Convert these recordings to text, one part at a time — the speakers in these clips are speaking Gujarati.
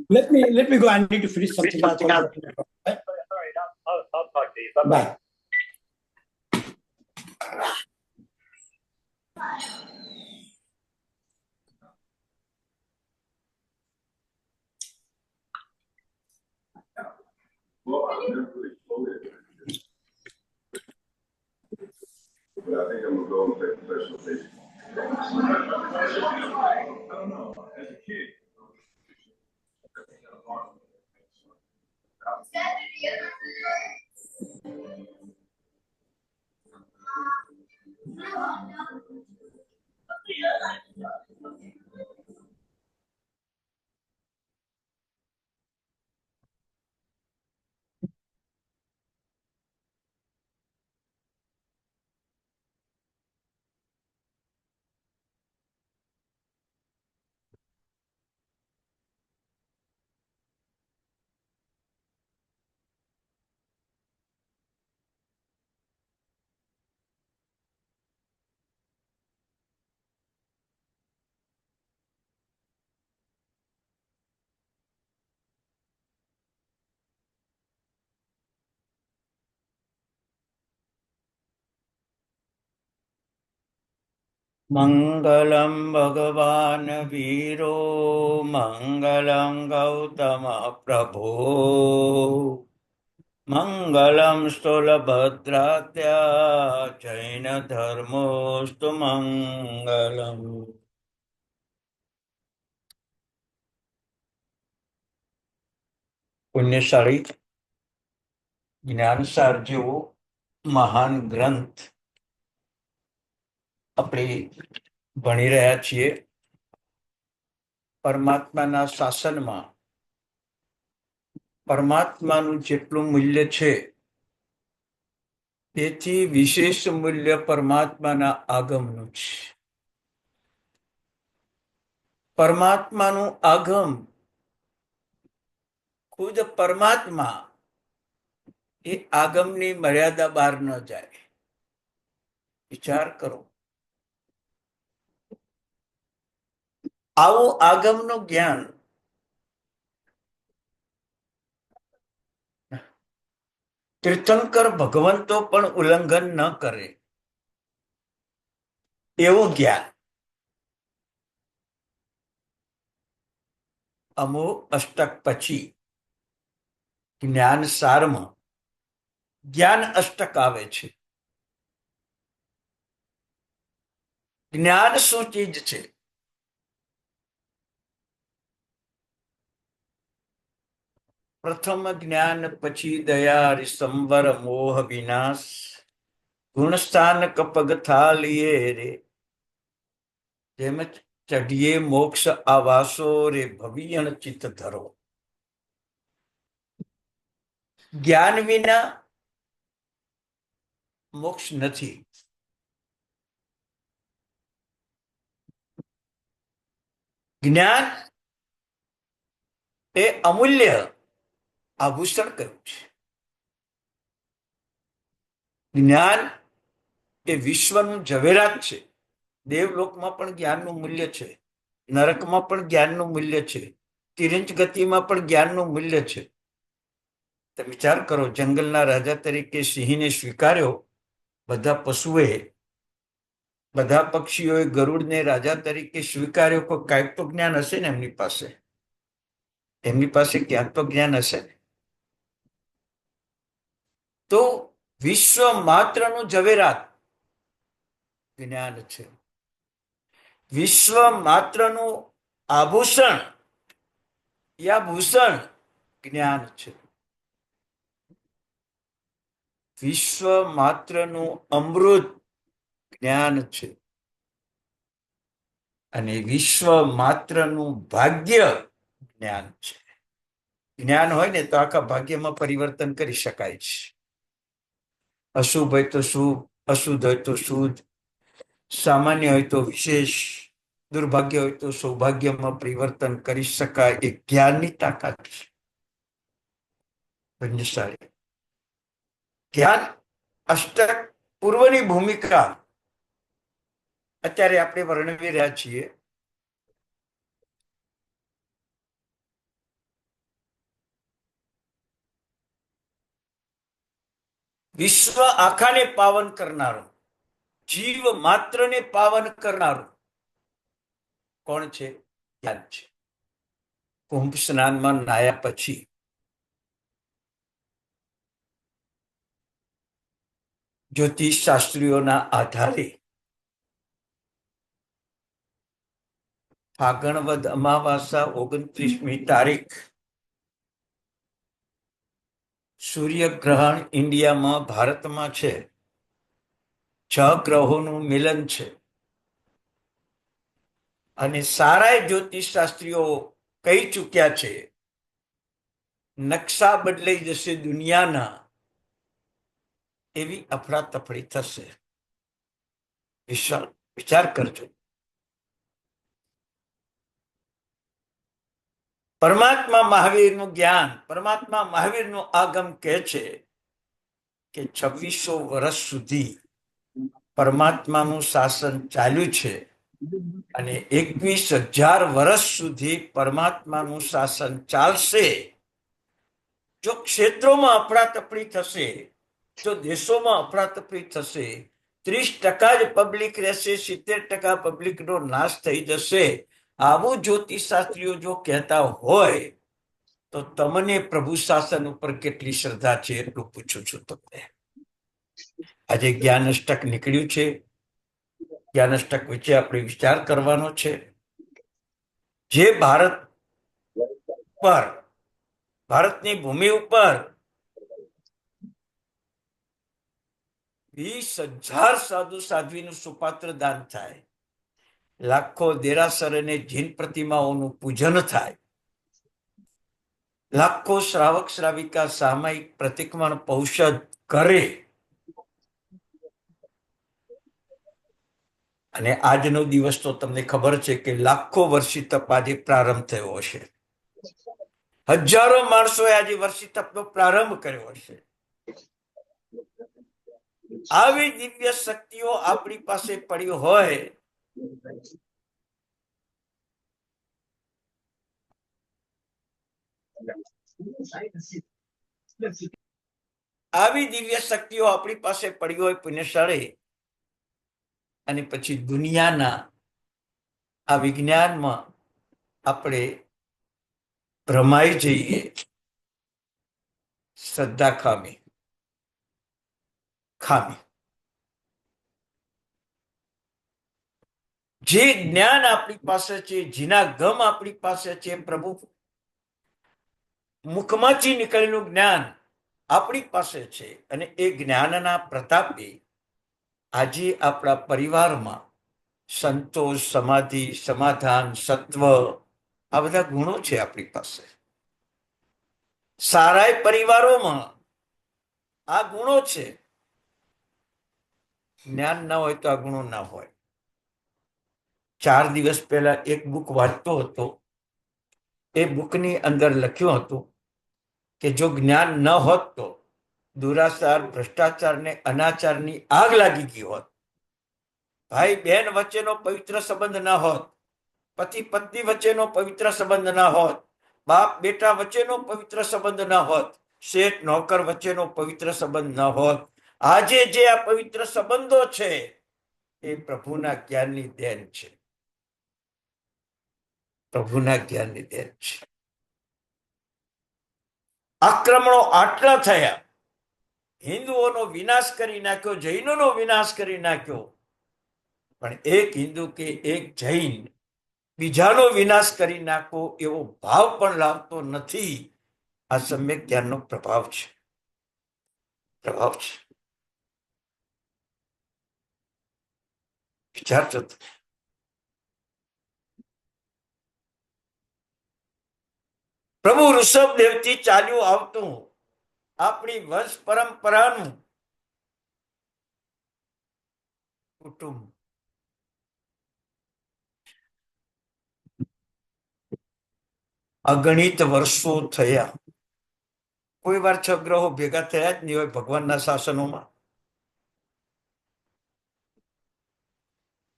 Let me go. I need to finish something else. All right, I'll talk to you. Bye-bye. Bye. Well, I've never really floated. But I think I'm gonna go and play professional baseball. I don't know. As a kid. मंगलम भगवान वीरो मंगलम गौतम प्रभो मंगलम स्थूलभद्रात्या जैन धर्मोस्तु मंगलम। પુણ્યશાળી જ્ઞાનસાર જેવો મહાન ગ્રંથ આપણે ભણી રહ્યા છીએ. પરમાત્માના શાસનમાં પરમાત્માનું જેટલું મૂલ્ય છે તેથી વિશેષ મૂલ્ય પરમાત્માના આગમનું છે. પરમાત્માનું આગમ ખુદ પરમાત્મા એ આગમની મર્યાદા બહાર ન જાય. વિચાર કરો, આવું આગમનું જ્ઞાન તીર્થંકર ભગવંતો પણ ઉલ્લંઘન ન કરે એવું જ્ઞાન અમુક અષ્ટક પછી જ્ઞાન સારમાં જ્ઞાન અષ્ટક આવે છે. જ્ઞાન શું ચીજ છે? પ્રથમ જ્ઞાન પછી દયા સંવર મોહ વિનાશ ગુણસ્થાન કપગ થાલીએ રે જેમ ચઢીએ મોક્ષ આવાસો રે ભવિયણ ચિત્ત ધરો. જ્ઞાન વિના મોક્ષ નથી. જ્ઞાન એ અમૂલ્ય આભૂષણ કહ્યું છે. જ્ઞાન એ વિશ્વનું ઝવેરાત છે. દેવલોકમાં પણ જ્ઞાનનું મૂલ્ય છે, નરકમાં પણ જ્ઞાનનું મૂલ્ય છે, તિરંજ ગતિમાં પણ જ્ઞાનનું મૂલ્ય છે. તમે વિચાર કરો, જંગલના રાજા તરીકે સિંહને સ્વીકાર્યો, બધા પશુએ બધા પક્ષીઓએ ગરુડને રાજા તરીકે સ્વીકાર્યો. કોઈ કાંઈક તો જ્ઞાન હશે ને એમની પાસે. એમની પાસે ક્યાંક તો જ્ઞાન હશે ને. તો વિશ્વ માત્રનું ઝવેરાત જ્ઞાન છે. વિશ્વ માત્રનું આભૂષણ યા ભૂષણ જ્ઞાન છે. વિશ્વ માત્રનું અમૃત જ્ઞાન છે. અને વિશ્વ માત્રનું ભાગ્ય જ્ઞાન છે. જ્ઞાન હોય ને તો આખા ભાગ્યમાં પરિવર્તન કરી શકાય છે. અશુભ હોય તો શુભ, અશુદ્ધ હોય તો શુદ્ધ, સામાન્ય હોય તો વિશેષ, દુર્ભાગ્ય હોય તો સૌભાગ્યમાં પરિવર્તન કરી શકાય. એ જ્ઞાનની તાકાત છે. પુણ્યશાળી જ્ઞાન અષ્ટક પૂર્વની ભૂમિકા અત્યારે આપણે વર્ણવી રહ્યા છીએ. વિશ્વ આખાને પાવન કરનારું, જીવ માત્રને પાવન કરનારું કોણ છે? જ્ઞાન છે. કુંભ સ્નાનમાં નાયા પછી જ્યોતિષ શાસ્ત્રીઓના આધારે ફાગણ વદ અમાવાસા 29મી તારીખ સૂર્યગ્રહણ ઇન્ડિયામાં, ભારતમાં છે. 6 ગ્રહોનું મિલન છે. અને સારાય જ્યોતિષ શાસ્ત્રીઓ કહી ચૂક્યા છે નકશા બદલાઈ જશે દુનિયાના, એવી અફરાતફરી થશે. વિચાર કરજો. પરમાત્મા મહાવીરનું જ્ઞાન, પરમાત્મા મહાવીરનું આગમ કહે છે કે 2600 વર્ષ સુધી પરમાત્માનું શાસન ચાલ્યું છે અને 21,000 વર્ષ સુધી પરમાત્માનું શાસન ચાલશે. જો ક્ષેત્રોમાં અફરાતફરી થશે, જો દેશોમાં અફરાતફરી થશે, 30% જ પબ્લિક રહેશે, 70% પબ્લિકનો નાશ થઈ જશે. આવું જ્યોતિષશાસ્ત્રીઓ જો કહેતા હોય તો તમને પ્રભુ શાસન ઉપર કેટલી શ્રદ્ધા છે એટલું પૂછું છું તમને. આજે જ્ઞાનષ્ટક નીકળ્યું છે. જ્ઞાનષ્ટક વિશે આપણે વિચાર કરવાનો છે. જે ભારત પર, ભારતની ભૂમિ ઉપર 20,000 સાધુ સાધ્વીનું સુપાત્ર દાન થાય, લાખો દેરાસર અને જીન પ્રતિમાઓનું પૂજન થાય, લાખો શ્રાવક શ્રાવિકા સામયિક પ્રતિક્રમણ ઔષધ કરે, અને આજનો દિવસ તો તમને ખબર છે કે લાખો વર્ષી તપ આજે પ્રારંભ થયો હશે. હજારો માણસોએ આજે વર્ષી તપનો પ્રારંભ કર્યો હશે. આવી દિવ્ય શક્તિઓ આપણી પાસે પડી હોય આવી દિવ્ય શક્તિઓ આપણી પાસે પડી હોય પુણ્યશાળી, અને પછી દુનિયાના આ વિજ્ઞાનમાં આપણે ભ્રમાઈ જઈએ. શ્રદ્ધા ખામી. જે જ્ઞાન આપણી પાસે છે, જેના ગમ આપણી પાસે છે, પ્રભુ મુખમાંથી નીકળેલું જ્ઞાન આપણી પાસે છે, અને એ જ્ઞાનના પ્રતાપે આજે આપણા પરિવારમાં સંતોષ, સમાધિ, સમાધાન, સત્વ, આ બધા ગુણો છે આપણી પાસે. સારાય પરિવારોમાં આ ગુણો છે. જ્ઞાન ના હોય તો આ ગુણો ના હોય. 4 દિવસ પહેલા એક બુક વાંચતો હતો. એ બુકની અંદર લખ્યું હતું કે જો જ્ઞાન ન હોત તો દુરાચાર, ભ્રષ્ટાચાર ને અનાચારની આગ લાગી ગઈ હોત. ભાઈ બહેન વચ્ચેનો પવિત્ર સંબંધ ના હોત, પતિ પત્ની વચ્ચેનો પવિત્ર સંબંધ ના હોત, બાપ બેટા વચ્ચેનો પવિત્ર સંબંધ ના હોત, શેઠ નોકર વચ્ચેનો પવિત્ર સંબંધ ન હોત. આજે જે આ પવિત્ર સંબંધો છે એ પ્રભુના જ્ઞાનની દેન છે. પ્રભુના જ્ઞાનની દેન છે. આક્રમણો આટલા થયા, હિન્દુઓનો વિનાશ કરી નાખ્યો, જૈનોનો વિનાશ કરી નાખ્યો, પણ એક હિન્દુ કે એક જૈન બીજાનો વિનાશ કરી નાખવો એવો ભાવ પણ લાવતો નથી. આ સમ્યક જ્ઞાનનો પ્રભાવ છે. વિચારજો. પ્રભુ ઋષભદેવથી ચાલ્યું આવતું આપણી વંશ પરંપરાનું કુટુંબ અગણિત વર્ષો થયા. કોઈ વાર 6 ગ્રહો ભેગા થયા જ નહીં હોય ભગવાનના શાસનોમાં.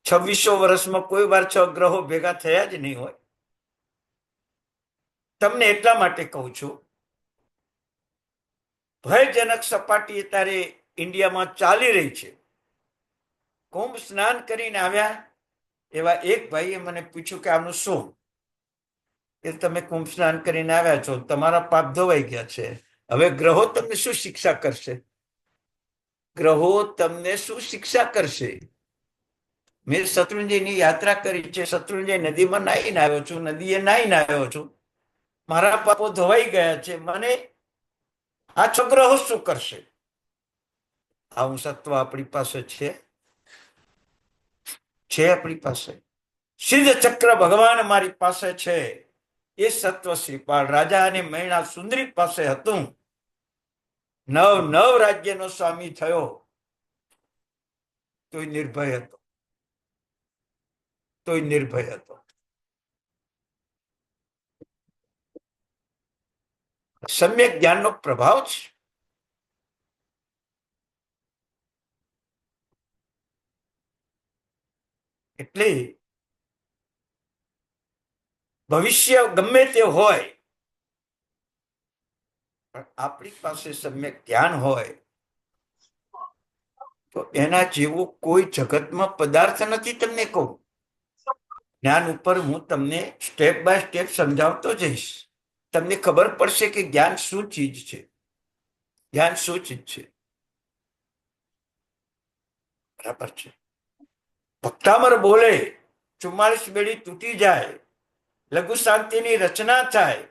2600 વર્ષમાં કોઈ વાર 6 ગ્રહો ભેગા થયા જ નહીં હોય. તમને એટલા માટે કહું છું, ભયજનક સપાટીએ તારે ઇન્ડિયામાં ચાલી રહી છે. કુંભ સ્નાન કરીને આવ્યા એવા એક ભાઈએ મને પૂછ્યું કે આનું શું? કે તમે કુંભ સ્નાન કરીને આવ્યા છો, તમારા પાપ ધોવાઈ ગયા છે, હવે ગ્રહો તમને શું શિક્ષા કરશે? ગ્રહો તમને શું શિક્ષા કરશે? મેં શત્રુંજયની યાત્રા કરી છે, શત્રુંજય નદીમાં નાહીને આવ્યો છું, નદીએ નાહીને આવ્યો છું, મારા પાપો ધોવાઈ ગયા છે, મને આ ગ્રહો શું કરશે? આવું સત્વ આપણી પાસે છે? આપણી પાસે સિદ્ધ ચક્ર ભગવાન મારી પાસે છે. એ સત્વ શ્રીપાલ રાજા અને મૈણા સુંદરી પાસે હતું. નવ રાજ્યનો સ્વામી થયો તોય નિર્ભય હતો. સમ્યક જ્ઞાનનો પ્રભાવ છે. એટલે ભવિષ્ય ગમે તે હોય, પણ આપણી પાસે સમ્યક જ્ઞાન હોય તો એના જેવો કોઈ જગતમાં પદાર્થ નથી. તમને કહું, જ્ઞાન ઉપર હું તમને સ્ટેપ બાય સ્ટેપ સમજાવતો જઈશ. તમને ખબર પડશે કે જ્ઞાન શું ચીજ છે. બરાબર છે. ભક્તામર બોલે 44 બેડી તૂટી જાય, લઘુ શાંતિની રચના થાય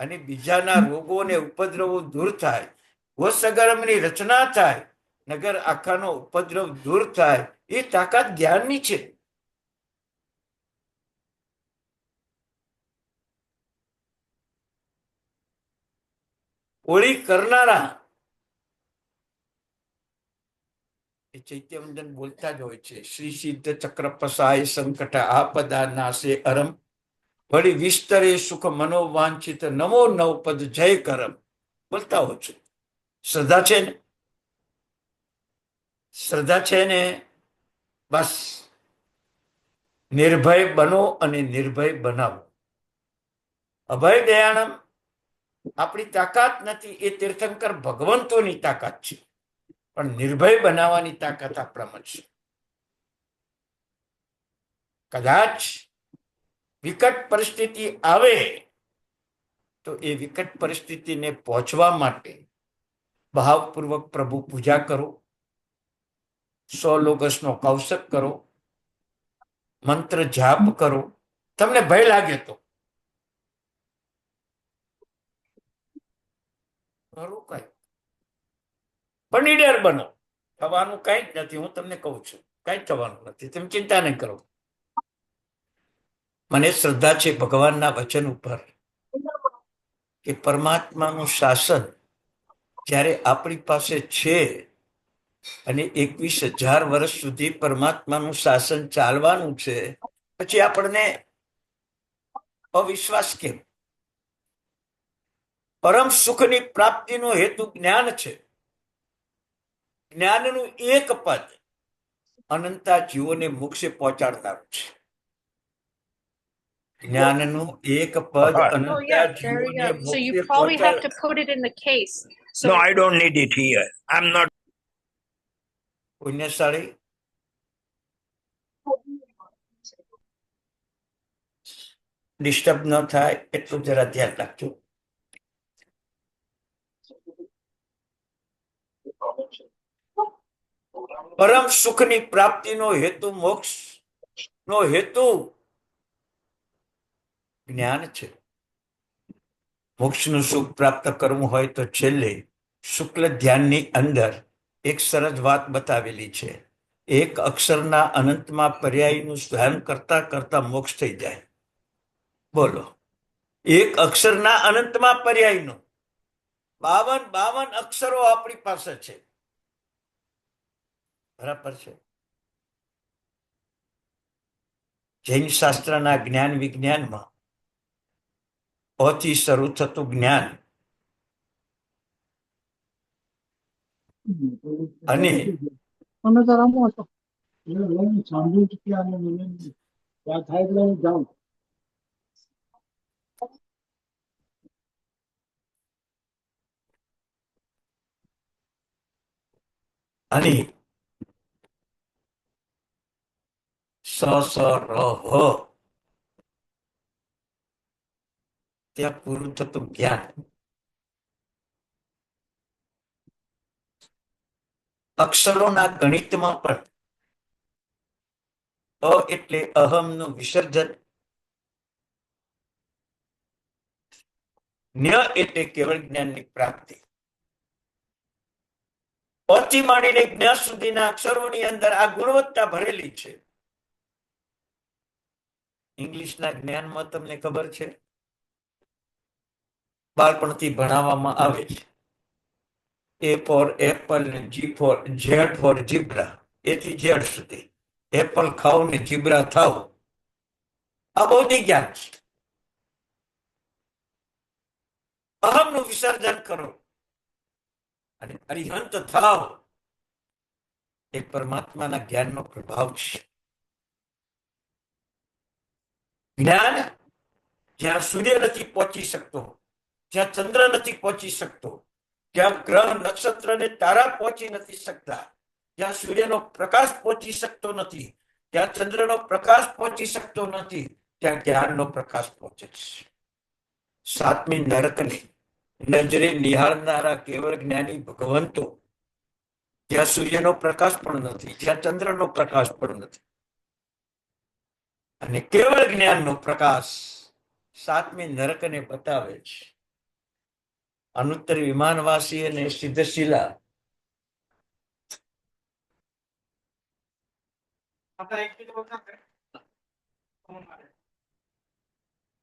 અને બીજાના રોગો ને ઉપદ્રવો દૂર થાય, વસગરમની રચના થાય, નગર આખાનો ઉપદ્રવ દૂર થાય. એ તાકાત જ્ઞાનની છે. ઓળી કરનારા એ ચૈત્યવંદન બોલતા જ હોય છે. શ્રી સિદ્ધ ચક્ર પસાય સંકટ આપદા નાશે અરમ, વળી વિસ્તરે સુખ મનોવાંછિત નમો નવ પદ જય કરમ. બોલતા હોય છે. શ્રદ્ધા છે ને બસ નિર્ભય બનો અને નિર્ભય બનાવો. અભય દયાણમ આપણી તાકાત નથી, એ તીર્થંકર ભગવંતોની તાકાત છે. પણ નિર્ભય બનાવવાની તાકાત આપણામાં છે. કદાચ વિકટ પરિસ્થિતિ આવે તો એ વિકટ પરિસ્થિતિને પહોંચવા માટે ભાવપૂર્વક પ્રભુ પૂજા કરો, 100 લોગસનો કૌશક કરો, મંત્ર જાપ કરો. તમને ભય લાગે તો કઈ પણ નીડર બનો. થવાનું કઈ જ નથી. હું તમને કહું છું, કઈ થવાનું નથી. તમે ચિંતા નહીં કરો. મને શ્રદ્ધા છે ભગવાનના વચન ઉપર કે પરમાત્માનું શાસન જ્યારે આપણી પાસે છે અને 21,000 વર્ષ સુધી પરમાત્માનું શાસન ચાલવાનું છે, પછી આપણને અવિશ્વાસ કેમ? પરમ સુખની પ્રાપ્તિનો હેતુ જ્ઞાન છે. જ્ઞાનનું એક પદ અનંતા જીવોને મોક્ષે પહોંચાડનારું છે. જ્ઞાનનું એક પદ Oh, Ananta yeah, there you જીવોને go. So you મોક્ષે probably have to પહોંચાડ. put it in the case. So No, I don't need it here. I'm not. પુણ્યશાળી ડિસ્ટર્બ ન થાય એટલું જરા ધ્યાન રાખજો. પરમ સુખની પ્રાપ્તિનો હેતુ, મોક્ષ નો હેતુ જ્ઞાન છે. મોક્ષનું સુખ પ્રાપ્ત કરવું હોય તો છેલ્લે શુક્લ ધ્યાનની અંદર એક સરસ વાત બતાવેલી છે. એક અક્ષરના અનંતમાં પર્યાયનું ધ્યાન કરતા કરતા મોક્ષ થઈ જાય. બોલો, એક અક્ષરના અનંતમાં પર્યાયનું 52 અક્ષરો આપણી પાસે છે. બરાબર છે. જૈન શાસ્ત્રના જ્ઞાન વિજ્ઞાનમાં ઓથી શરૂ થતું જ્ઞાન અને તમે તો રમો છો સાંભળ્યું છે કે આને મને યાદ થાય એટલે હું જાઉં. અને સ સ ર હ ત્યાં પૂરું થતું જ્ઞાન. અક્ષરોના ગણિતમાં પણ અ એટલે અહમનું વિસર્જન, જ્ઞ એટલે કેવળ જ્ઞાનની પ્રાપ્તિ. અથી માંડીને જ્ઞ સુધીના અક્ષરોની અંદર આ ગુણવત્તા ભરેલી છે. ઇંગ્લિશના જ્ઞાનમાં તમને ખબર છે, બાળપણથી ભણાવવામાં આવે છે. A for apple, Z for zebra, એથી ઝેડ સુધી. એપલ ખાઓ ને ઝીબ્રા થાવ, આ બૌદ્ધિક જ્ઞાન છે. અહમનું વિસર્જન કરો અને અરિહંત થાવ, એ પરમાત્માના જ્ઞાનનો પ્રભાવ છે. જ્ઞાન જ્યાં સૂર્ય નથી પહોંચી શકતો, જ્યાં ચંદ્ર નથી પહોંચી શકતો, જ્યાં ગ્રહ નક્ષત્ર ને તારા પહોંચી નથી શકતા, જ્યાં સૂર્યનો પ્રકાશ પહોંચી શકતો નથી, જ્યાં ચંદ્રનો પ્રકાશ પહોંચી શકતો નથી, ત્યાં જ્ઞાનનો પ્રકાશ પહોંચે છે. સાતમી નરકને નજરે નિહાળનારા કેવળ જ્ઞાની ભગવંતો જ્યાં સૂર્યનો પ્રકાશ પણ નથી, જ્યાં ચંદ્રનો પ્રકાશ પણ નથી, અને કેવળ જ્ઞાનનો પ્રકાશ સાતમી નરકને બતાવે છે. અનુત્તર વિમાનવાસી અને સિદ્ધશિલા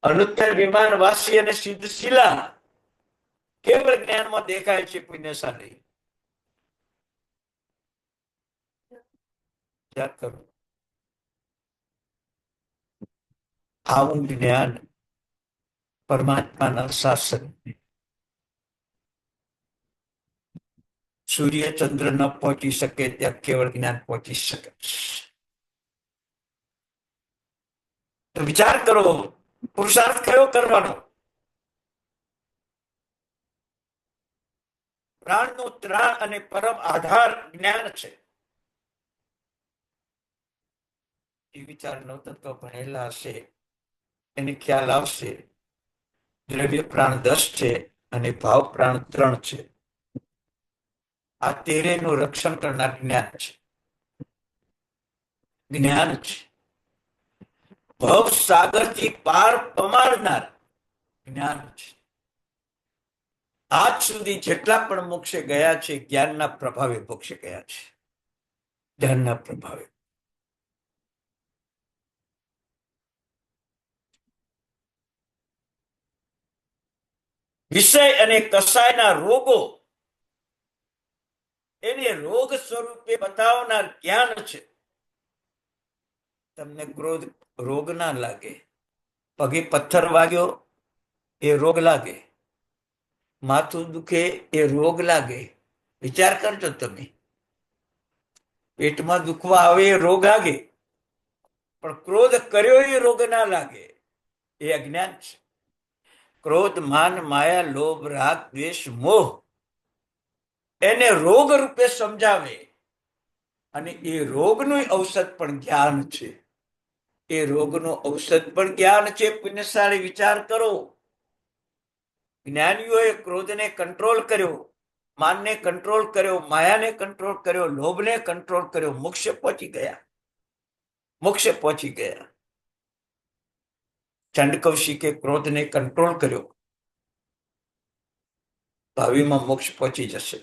અનુત્તર વિમાનવાસી અને સિદ્ધશિલા કેવળ જ્ઞાનમાં દેખાય છે પુણ્યશાળી. યાદ કરો, આવું જ્ઞાન પરમાત્માના શાસન. સૂર્ય ચંદ્ર ન પહોંચી શકે ત્યાં કેવળ જ્ઞાન પહોંચી શકે. તો વિચાર કરો, પુરુષાર્થ કયો કરવાનો? પ્રાણનો ત્રાણ અને પરમ આધાર જ્ઞાન છે. એ વિચારનો તત્વ ભણેલા હશે એને ખ્યાલ આવશે. દ્રવ્ય પ્રાણ 10 છે અને ભાવ પ્રાણ 3 છે. આ 13 નું રક્ષણ કરનાર જ્ઞાન છે. જ્ઞાન છે ભવ સાગરથી પાર પમાડનાર જ્ઞાન છે. આજ સુધી જેટલા પણ મોક્ષે ગયા છે જ્ઞાનના પ્રભાવે મોક્ષે ગયા છે. જ્ઞાનના પ્રભાવે. વિષય અને કસાયના રોગો એને રોગ સ્વરૂપે બતાવનાર જ્ઞાન છે. તમને ક્રોધ રોગ ના લાગે, પગે પથ્થર વાગ્યો એ રોગ લાગે, માથું દુખે એ રોગ લાગે. વિચાર કરજો તમે, પેટમાં દુખવા આવે એ રોગ લાગે, પણ ક્રોધ કર્યો એ રોગ ના લાગે. એ અજ્ઞાન છે. ક્રોધ, માન, માયા, લોભ, રાગ, દ્વેષ, મોહ એને રોગ રૂપે સમજાવે અને એ રોગનું ઔષધ પણ જ્ઞાન છે. એ રોગનું ઔષધ પણ જ્ઞાન છે. પુણ્યશાળી વિચાર કરો, જ્ઞાનીઓએ ક્રોધને કંટ્રોલ કર્યો, માનને કંટ્રોલ કર્યો, માયાને કંટ્રોલ કર્યો, લોભને કંટ્રોલ કર્યો, મોક્ષે પહોંચી ગયા. મોક્ષે પહોંચી ગયા. ચંડકૌશિકે ક્રોધને કંટ્રોલ કર્યો, ભાવિમાં મોક્ષ પહોંચી જશે.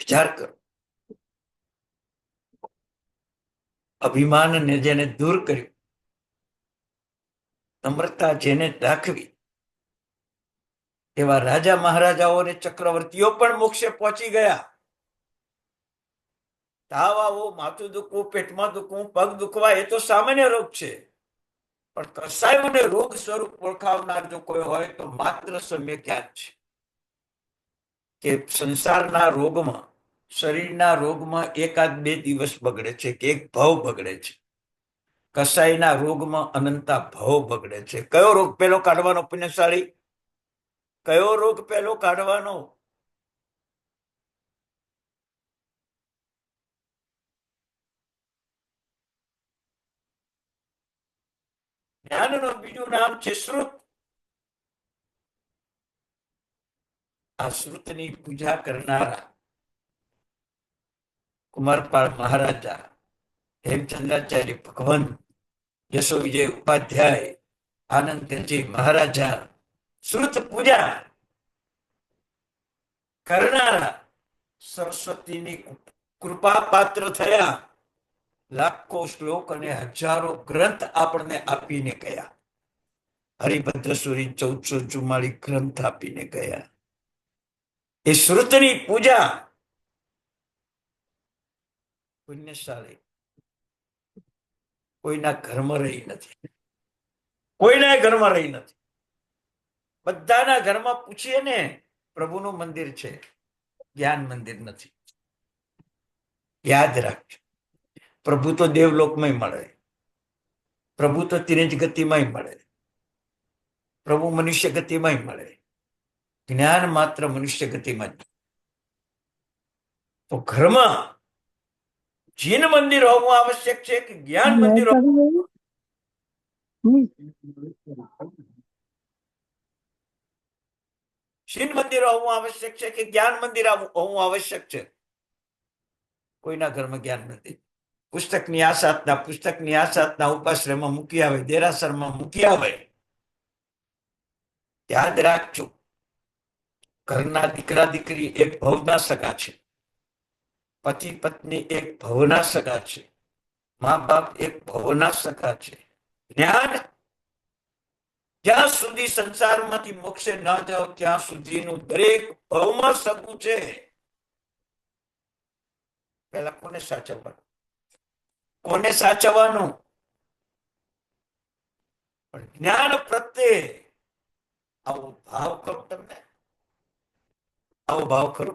વિચાર કરો. અભિમાનને જેને દૂર કર્યું, નમ્રતા જેને દાખવી, એવા રાજા મહારાજાઓ અને ચક્રવર્તીઓ પણ મોક્ષે પહોંચી ગયા. તાવ આવો, માથું દુખવું, પેટમાં દુખવું, પગ દુખવા એ તો સામાન્ય રોગ છે. પણ કસાયોને રોગ સ્વરૂપ ઓળખાવનાર જો કોઈ હોય તો માત્ર સમ્ય જ્ઞાન છે. કે સંસારના રોગમાં, શરીરના રોગમાં 1-2 દિવસ બગડે છે કે એક ભાવ બગડે છે. કસાયના રોગમાં અનંતા ભાવ બગડે છે. કયો રોગ પેલો કાઢવાનો પુણ્યશાળી? કયો રોગ પેલો કાઢવાનો? જ્ઞાનનું બીજું નામ છે શ્રુત. આ શ્રુતની પૂજા કરનારા કુમારપાળ મહારાજા, હેમચંદ્રાચાર્ય ભગવાન, યશો વિજય ઉપાધ્યાય, આનંદજી મહારાજા, શ્રુત પૂજા કરનારા સરસ્વતીની કૃપા પાત્ર થયા. લાખો શ્લોક અને હજારો ગ્રંથ આપણને આપીને ગયા. હરિભદ્ર સુરી 1444 ગ્રંથ આપીને ગયા. એ શ્રુતની પૂજા પુણ્યશાળી કોઈના ઘરમાં રહી નથી. કોઈના ઘરમાં રહી નથી. બધાના ઘરમાં પૂછીએ ને, પ્રભુનું મંદિર છે, જ્ઞાન મંદિર નથી. યાદ રાખજો, પ્રભુ તો દેવલોકમાં મળે, પ્રભુ તો તિરંજ ગતિમાં મળે, પ્રભુ મનુષ્ય ગતિમાં મળે. જ્ઞાન માત્ર મનુષ્ય ગતિમાં જ. તો ઘરમાં જીન મંદિર હોવું આવશ્યક છે કે જ્ઞાન મંદિર? શિન મંદિર હોવું આવશ્યક છે કે જ્ઞાન મંદિર હોવું આવશ્યક છે? કોઈના ઘરમાં જ્ઞાન મંદિર, પુસ્તકની આસાતના ઉપાશ્રયમાં મૂકી આવે, દેરાસરમાં મૂકી આવે. યાદ રાખજો, ઘરના દીકરા દીકરી એક ભવના સગા છે, પતિ પત્ની એક ભવના સગા છે, મા બાપ એક ભવના સગા છે. જ્ઞાન જ્યાં સુધી સંસારમાંથી મોક્ષે ન જાઓ ત્યાં સુધીનું દરેક ભવમાં સગું છે. પેલા કોને સાચવવાનું? કોને સાચવવાનું? પણ જ્ઞાન પ્રત્યે આવો ભાવ કરો. તમને આવો ભાવ કરો.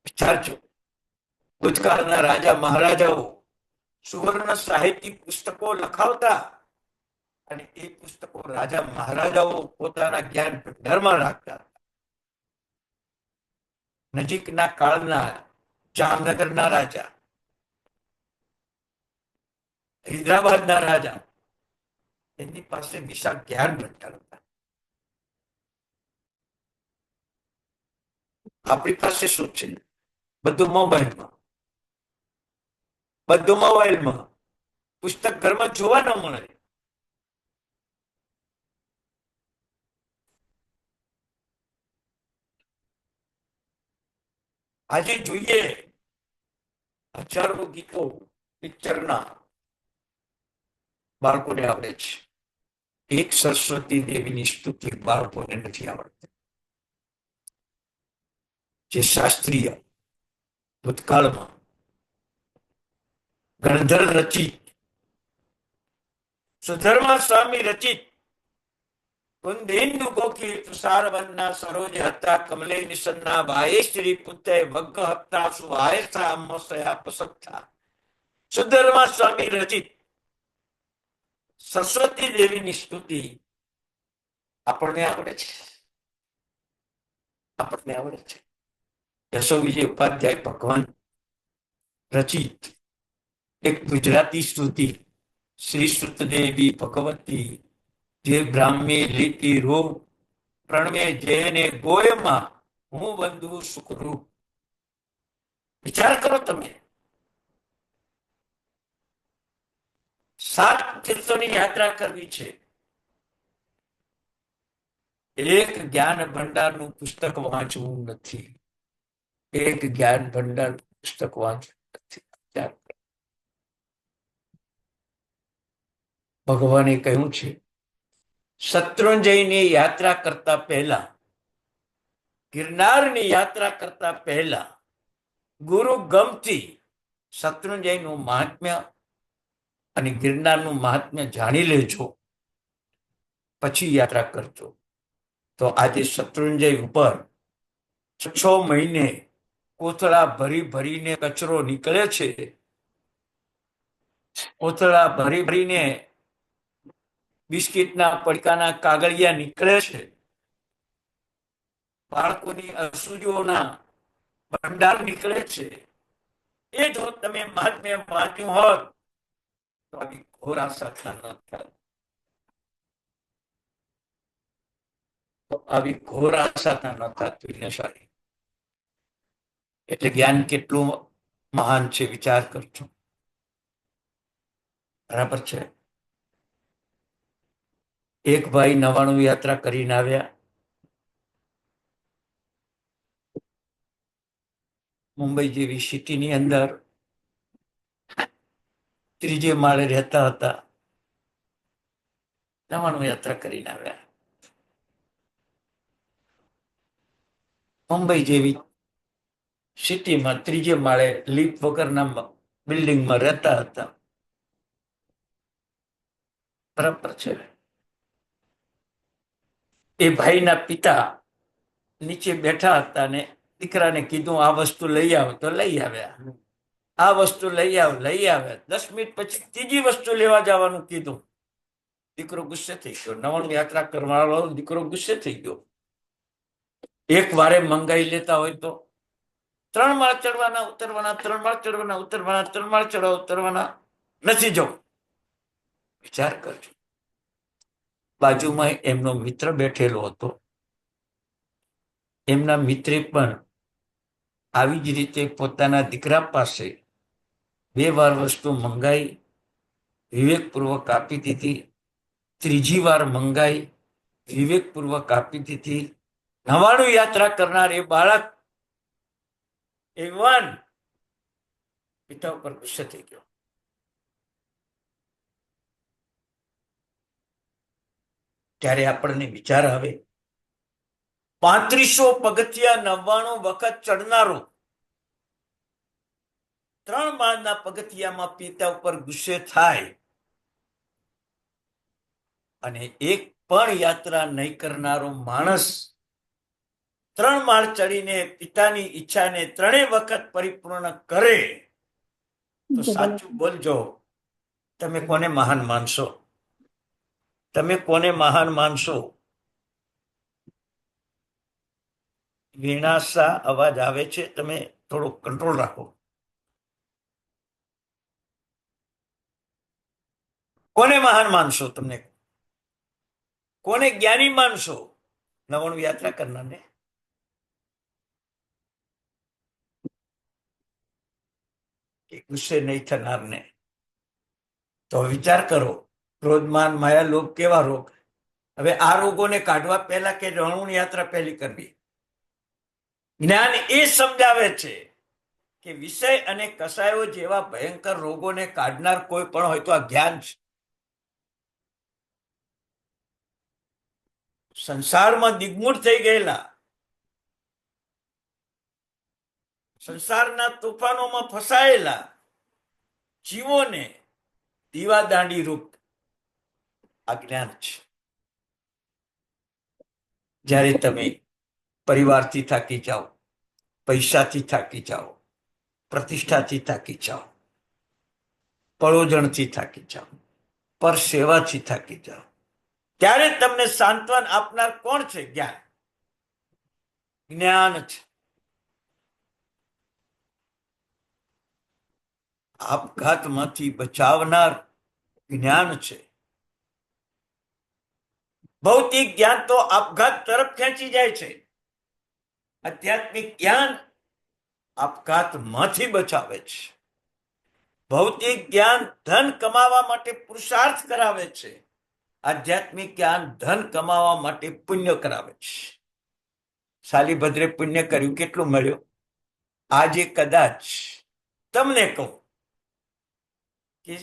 વિચારજો, ભૂતકાળના રાજા મહારાજાઓ સુવર્ણ સાહિત્યિક પુસ્તકો લખાવતા અને એ પુસ્તકો રાજા મહારાજાઓ પોતાના જ્ઞાન ભંડારમાં રાખતા. નજીકના કાળના જામનગરના રાજા, હૈદરાબાદના રાજા, એની પાસે વિશાળ જ્ઞાન ભંડાર હતા. આપણી પાસે શું છે? બધું મોબાઈલમાં, પુસ્તક ઘરમાં જોવા ન મળે. આજે જોઈએ, હજારો ગીતો પિક્ચરના બાળકોને આવડે છે. એક સરસ્વતી દેવીની સ્તુતિ બાળકોને નથી આવડતી. જે શાસ્ત્રીય ભૂતકાળમાં ગણધર રચિત, સુધર્મા સ્વામી રચિત, કુંદેન્દુ ગોકી તુષાર વનના સરોજ હતા કમલે નિસન્ના વાય શ્રી પુત્રે વગ્ગ હપ્તા સુવાય સામસયા પસક્તા. સુધર્મા સ્વામી રચિત સરસ્વતી દેવીની સ્તુતિ આપણને આવડે છે. આપણને આવડે છે. યશો વિજય ઉપાધ્યાય ભગવાન રચિત એક ગુજરાતી સ્તુતિ, શ્રી સુતદેવી ભગવતી જે બ્રાહ્મી લીટી રૂપ પ્રણમે જેને ગોયમાં હું બંધુ સુખરૂપ. વિચાર કરો તમે, 7 તીર્થોની યાત્રા કરવી છે. એક જ્ઞાન ભંડારનું પુસ્તક વાંચવું નથી. એક જ્ઞાન ભંડાર પુસ્તક વાંચવું નથી. ભગવાને કહ્યું છે, શત્રુંજયની યાત્રા કરતા પહેલા, ગિરનારની યાત્રા કરતા પહેલા ગુરુ ગમથી શત્રુંજયનું મહાત્મ્ય અને ગિરનારનું મહાત્મ્ય જાણી લેજો, પછી યાત્રા કરજો. તો આજે શત્રુંજય ઉપર 6 મહિને કોથળા ભરીને કચરો નીકળે છે. કોથળા ભરીને બિસ્કિટના પડીકાના કાગળિયા નીકળે છે. બાળકોની અસૂયોના ભંડાર નીકળે છે. એ જો તમે મહાત્મ્ય વાંચ્યું હોત તો આવી ઘોર આશા ન થાય. તો આવી ઘોર આશા ન થતી વિઘ્નેશ્વરી. એટલે જ્ઞાન કેટલું મહાન છે વિચાર કરજો. બરાબર છે. એક ભાઈ 99 યાત્રા કરીને આવ્યા. મુંબઈ જેવી સિટીની અંદર ત્રીજે માળે રહેતા હતા. 99 યાત્રા કરીને આવ્યા. મુંબઈ જેવી સિટીમાં ત્રીજે માળે લિફ્ટ વગરના બિલ્ડિંગમાં રહેતા હતા. બરાબર છે. એ ભાઈના પિતા નીચે બેઠા હતા ને દીકરાને કીધું આ વસ્તુ લઈ આવ, તો લઈ આવ્યા. આ વસ્તુ લઈ આવ્યા. 10 મિનિટ પછી ત્રીજી વસ્તુ લેવા જવાનું કીધું. દીકરો ગુસ્સે થઈ ગયો. 99 યાત્રા કરવાવાળો દીકરો ગુસ્સે થઈ ગયો. એક વારે મંગાઈ લેતા હોય તો 3 માળ ચડવાના ઉતરવાના, 3 માળ ચડવાના ઉતરવાના, 3 માળ ચડવા ઉતરવાના, નથી જવું. વિચાર કરજો. બાજુમાં એમનો મિત્ર બેઠેલો હતો. એમના મિત્રે પણ આવી જ રીતે પોતાના દીકરા પાસે 2 વાર વસ્તુ મંગાઈ, વિવેકપૂર્વક આપી દીધી. ત્રીજી વાર મંગાઈ, વિવેકપૂર્વક આપી દીધી. 99 યાત્રા કરનાર એ બાળક એવન પિતા ઉપર ગુસ્સે થઈ ગયો. ત્યારે આપણને વિચાર આવે, 3500 પગથિયા 99 વખત ચડનારો 3 માળના પગથિયામાં પિતા ઉપર ગુસ્સે થાય અને એક પણ યાત્રા નહીં કરનારો માણસ 3 માળ ચડીને પિતાની ઈચ્છાને 3 વખત પરિપૂર્ણ કરે, તો સાચું બોલજો, તમે કોને મહાન માનશો? તમે કોને મહાન માનશો? વીણાસા અવાજ આવે છે, તમે થોડો કંટ્રોલ રાખો. કોને મહાન માનશો? તમને કોને જ્ઞાની માનશો? 99 યાત્રા કરનારને? કે ગુસ્સે નહીં થનારને? તો વિચાર કરો, ક્રોધમાન માયા લોભ કેવા રોગ? હવે આ રોગોને કાઢવા પહેલા કે 99 યાત્રા પહેલી કરવી? જ્ઞાન એ સમજાવે છે કે વિષય અને કસાયો જેવા ભયંકર રોગોને કાઢનાર કોઈ પણ હોય તો આ જ્ઞાન છે. સંસારમાં દિગ્મૂઢ થઈ ગયેલા, સંસારના તોફાનોમાં ફસાયેલા જીવોને દીવાદાંડી રૂપ આ જ્ઞાન છે. જ્યારે તમે પરિવારથી થાકી જાઓ, પૈસાથી થાકી જાઓ, પ્રતિષ્ઠાથી થાકી જાઓ, પળોજણથી થાકી જાઓ, પર સેવાથી થાકી જાઓ, ત્યારે તમને સાંત્વન આપનાર કોણ છે? જ્ઞાન. જ્ઞાન છે. આપઘાતમાંથી બચાવનાર જ્ઞાન છે. ભૌતિક જ્ઞાન તો આપઘાત તરફ ખેંચી જાય છે. આધ્યાત્મિક જ્ઞાન આપઘાતમાંથી બચાવે છે. ભૌતિક જ્ઞાન ધન કમાવા માટે પુરુષાર્થ કરાવે છે. આધ્યાત્મિક જ્ઞાન ધન કમાવા માટે પુણ્ય કરાવે છે. શાલીભદ્રે પુણ્ય કર્યું, કેટલું મળ્યું? આજે કદાચ તમને કહું કે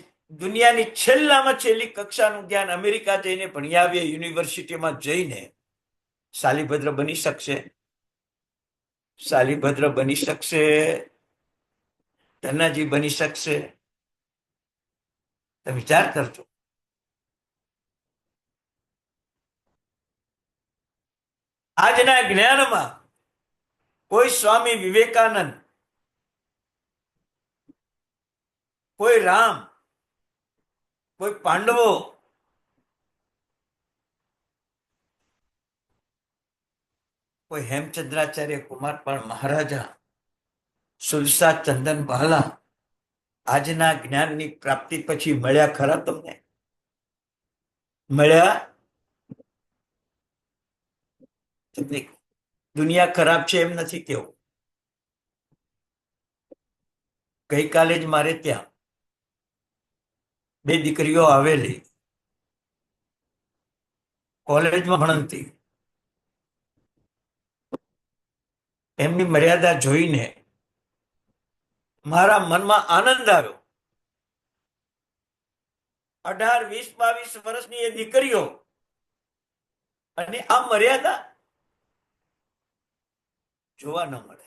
દુનિયાની છેલ્લામાં છેલ્લી કક્ષાનું જ્ઞાન અમેરિકા જઈને ભણી આવીએ, યુનિવર્સિટીમાં જઈને શાલીભદ્ર બની શકશે? શાલીભદ્ર બની શકશે? ધનાજી બની શકશે? તો વિચાર કરજો. આજના જ્ઞાનમાં કોઈ સ્વામી વિવેકાનંદ, કોઈ રામ, કોઈ પાંડવો, કોઈ હેમચંદ્રાચાર્ય, કુમારપાળ મહારાજા, સુલસા ચંદન બહલા, આજના જ્ઞાનની પ્રાપ્તિ પછી મળ્યા ખરા તમને? મળ્યા? તમને દુનિયા ખરાબ છે એમ નથી કેવું. ગઈકાલે જ મારે ત્યાં બે દીકરીઓ આવેલી, કોલેજમાં ભણતી. એમની મર્યાદા જોઈને મારા મનમાં આનંદ આવ્યો. 18, 20, 22 વર્ષની એ દીકરીઓ અને આ મર્યાદા જોવા ન મળે.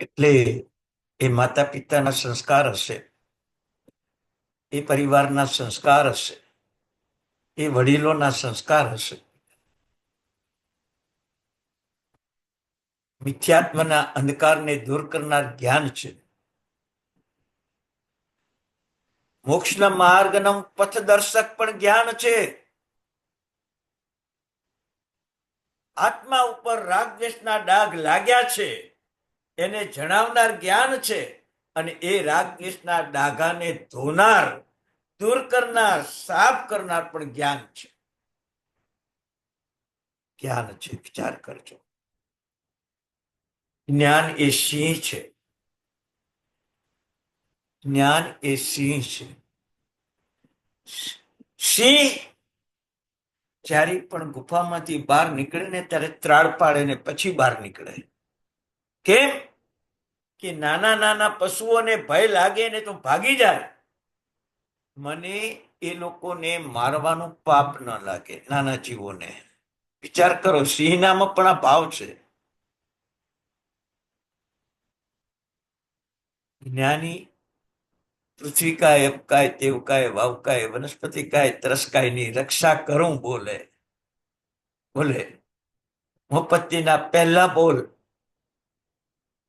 એટલે એ માતા પિતાના સંસ્કાર હશે, એ પરિવારના સંસ્કાર હશે, એ વડીલોના સંસ્કાર હશે. મિથ્યાત્વના અંધકારને દૂર કરનાર જ્ઞાન છે. મોક્ષના માર્ગનો પથદર્શક પણ જ્ઞાન છે. આત્મા ઉપર રાગ દ્વેષના ડાઘ લાગ્યા છે એને જણાવનાર જ્ઞાન છે, અને એ રાગ દ્વેષના ડાઘાને ધોનાર, દૂર કરનાર, સાફ કરનાર પણ જ્ઞાન છે. જ્ઞાન છે, વિચાર કરજો. જ્ઞાન એ સિંહ છે. જ્ઞાન એ સિંહ છે. સિંહ જ્યારે પણ ગુફામાંથી બહાર નીકળે ને ત્યારે ત્રાડ પાડે ને પછી બહાર નીકળે. કેમ? કે નાના નાના પશુઓને ભય લાગે ને તો ભાગી જાય. મને એ લોકોને મારવાનું પાપ ન લાગે, નાના જીવોને. વિચાર કરો, સિંહનામાં પણ આ ભાવ છે. જ્ઞાની પૃથ્વી કાય, અપકાય, તેવકાય, વાવકાય, વનસ્પતિ કાય, તરસકાય ની રક્ષા કરું બોલે. બોલે મોહપત્તીના પહેલા બોલ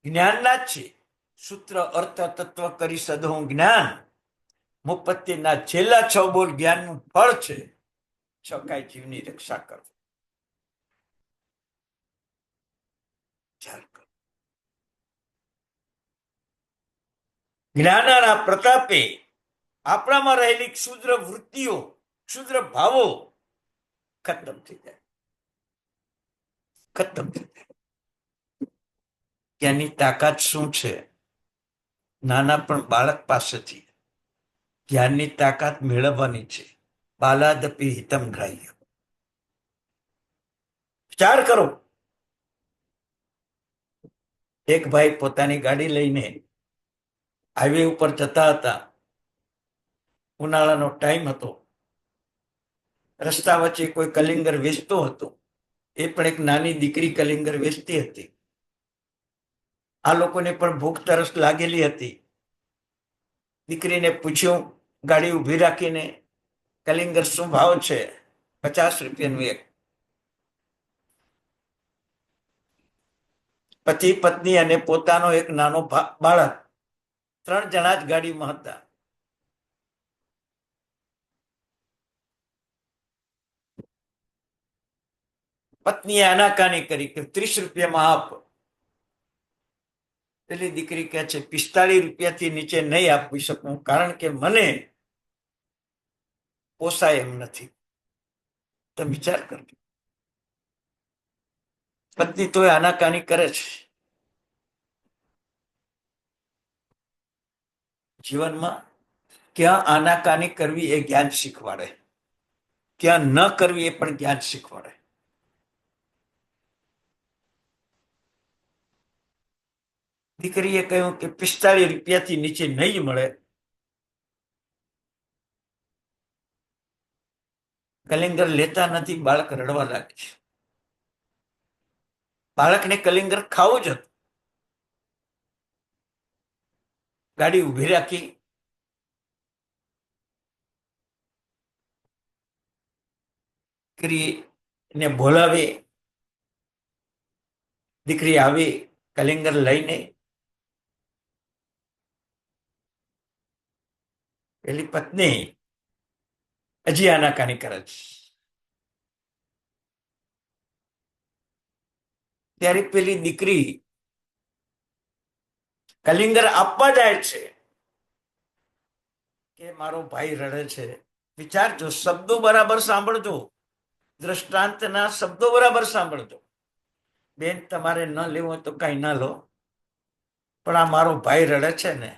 જ્ઞાનના જ છે. સૂત્ર, અર્થ, તત્વ કરી સદહું જ્ઞાન. મોહપત્તીના છેલ્લા 6 બોલ જ્ઞાનનું ફળ છે. છકાય જીવની રક્ષા કરો. જ્ઞાનના પ્રતાપે આપણામાં રહેલી ક્ષુદ્ર વૃત્તિઓ, ક્ષુદ્ર ભાવો ખતમ થઈ જાય. ખતમ થઈ જાય. ત્યાંની તાકાત શું છે? નાના પણ બાળક પાસેથી જ્ઞાનની તાકાત મેળવવાની છે. બાલાદપી હિતમ ગ્રાહ્ય. વિચાર કરો, એક ભાઈ પોતાની ગાડી લઈને હાઈવે ઉપર જતા હતા. ઉનાળાનો ટાઈમ હતો. રસ્તા વચ્ચે કોઈ કલિંગર વેચતો હતો. એ પણ એક નાની દીકરી કલિંગર વેચતી હતી. આ લોકોને પણ ભૂખ તરસ લાગેલી હતી. દીકરીને પૂછ્યું, ગાડી ઊભી રાખીને, કલિંગર શું ભાવ છે? 50 રૂપિયાનું એક. પતિ, પત્ની અને પોતાનો એક નાનો બાળક, 3 જણા જ ગાડીમાં હતા. પત્નીએ આનાકાની કરી કે 30 રૂપિયામાં આપ. પેલી દીકરી કહે છે 45 રૂપિયાથી નીચે નહીં આપી શકું, કારણ કે મને પોસાય એમ નથી. તો વિચાર કરજો. પત્ની તો આનાકાની કરે છે. જીવનમાં ક્યાં આનાકાની કરવી એ જ્ઞાન શીખવાડે, ક્યાં ન કરવી એ પણ જ્ઞાન શીખવાડે. દીકરીએ કહ્યું કે 45 રૂપિયાથી નીચે નહીં મળે. કલિંગર લેતા નથી. બાળક રડવા લાગે છે. બાળકને કલિંગર ખાવું જ હતું. ગાડી ઊભી રાખી. દીકરીને બોલાવી. દીકરી આવી કલિંગર લઈને. પેલી પત્ની હજી આનાકાની કરે છે. ત્યારે પેલી દીકરી કલિંગર આપવા જાય છે કે મારો ભાઈ રડે છે. વિચારજો, શબ્દો બરાબર સાંભળજો, દ્રષ્ટાંતના શબ્દો બરાબર સાંભળજો. બેન, તમારે ન લેવું હોય તો કઈ ના લો, પણ આ મારો ભાઈ રડે છે ને,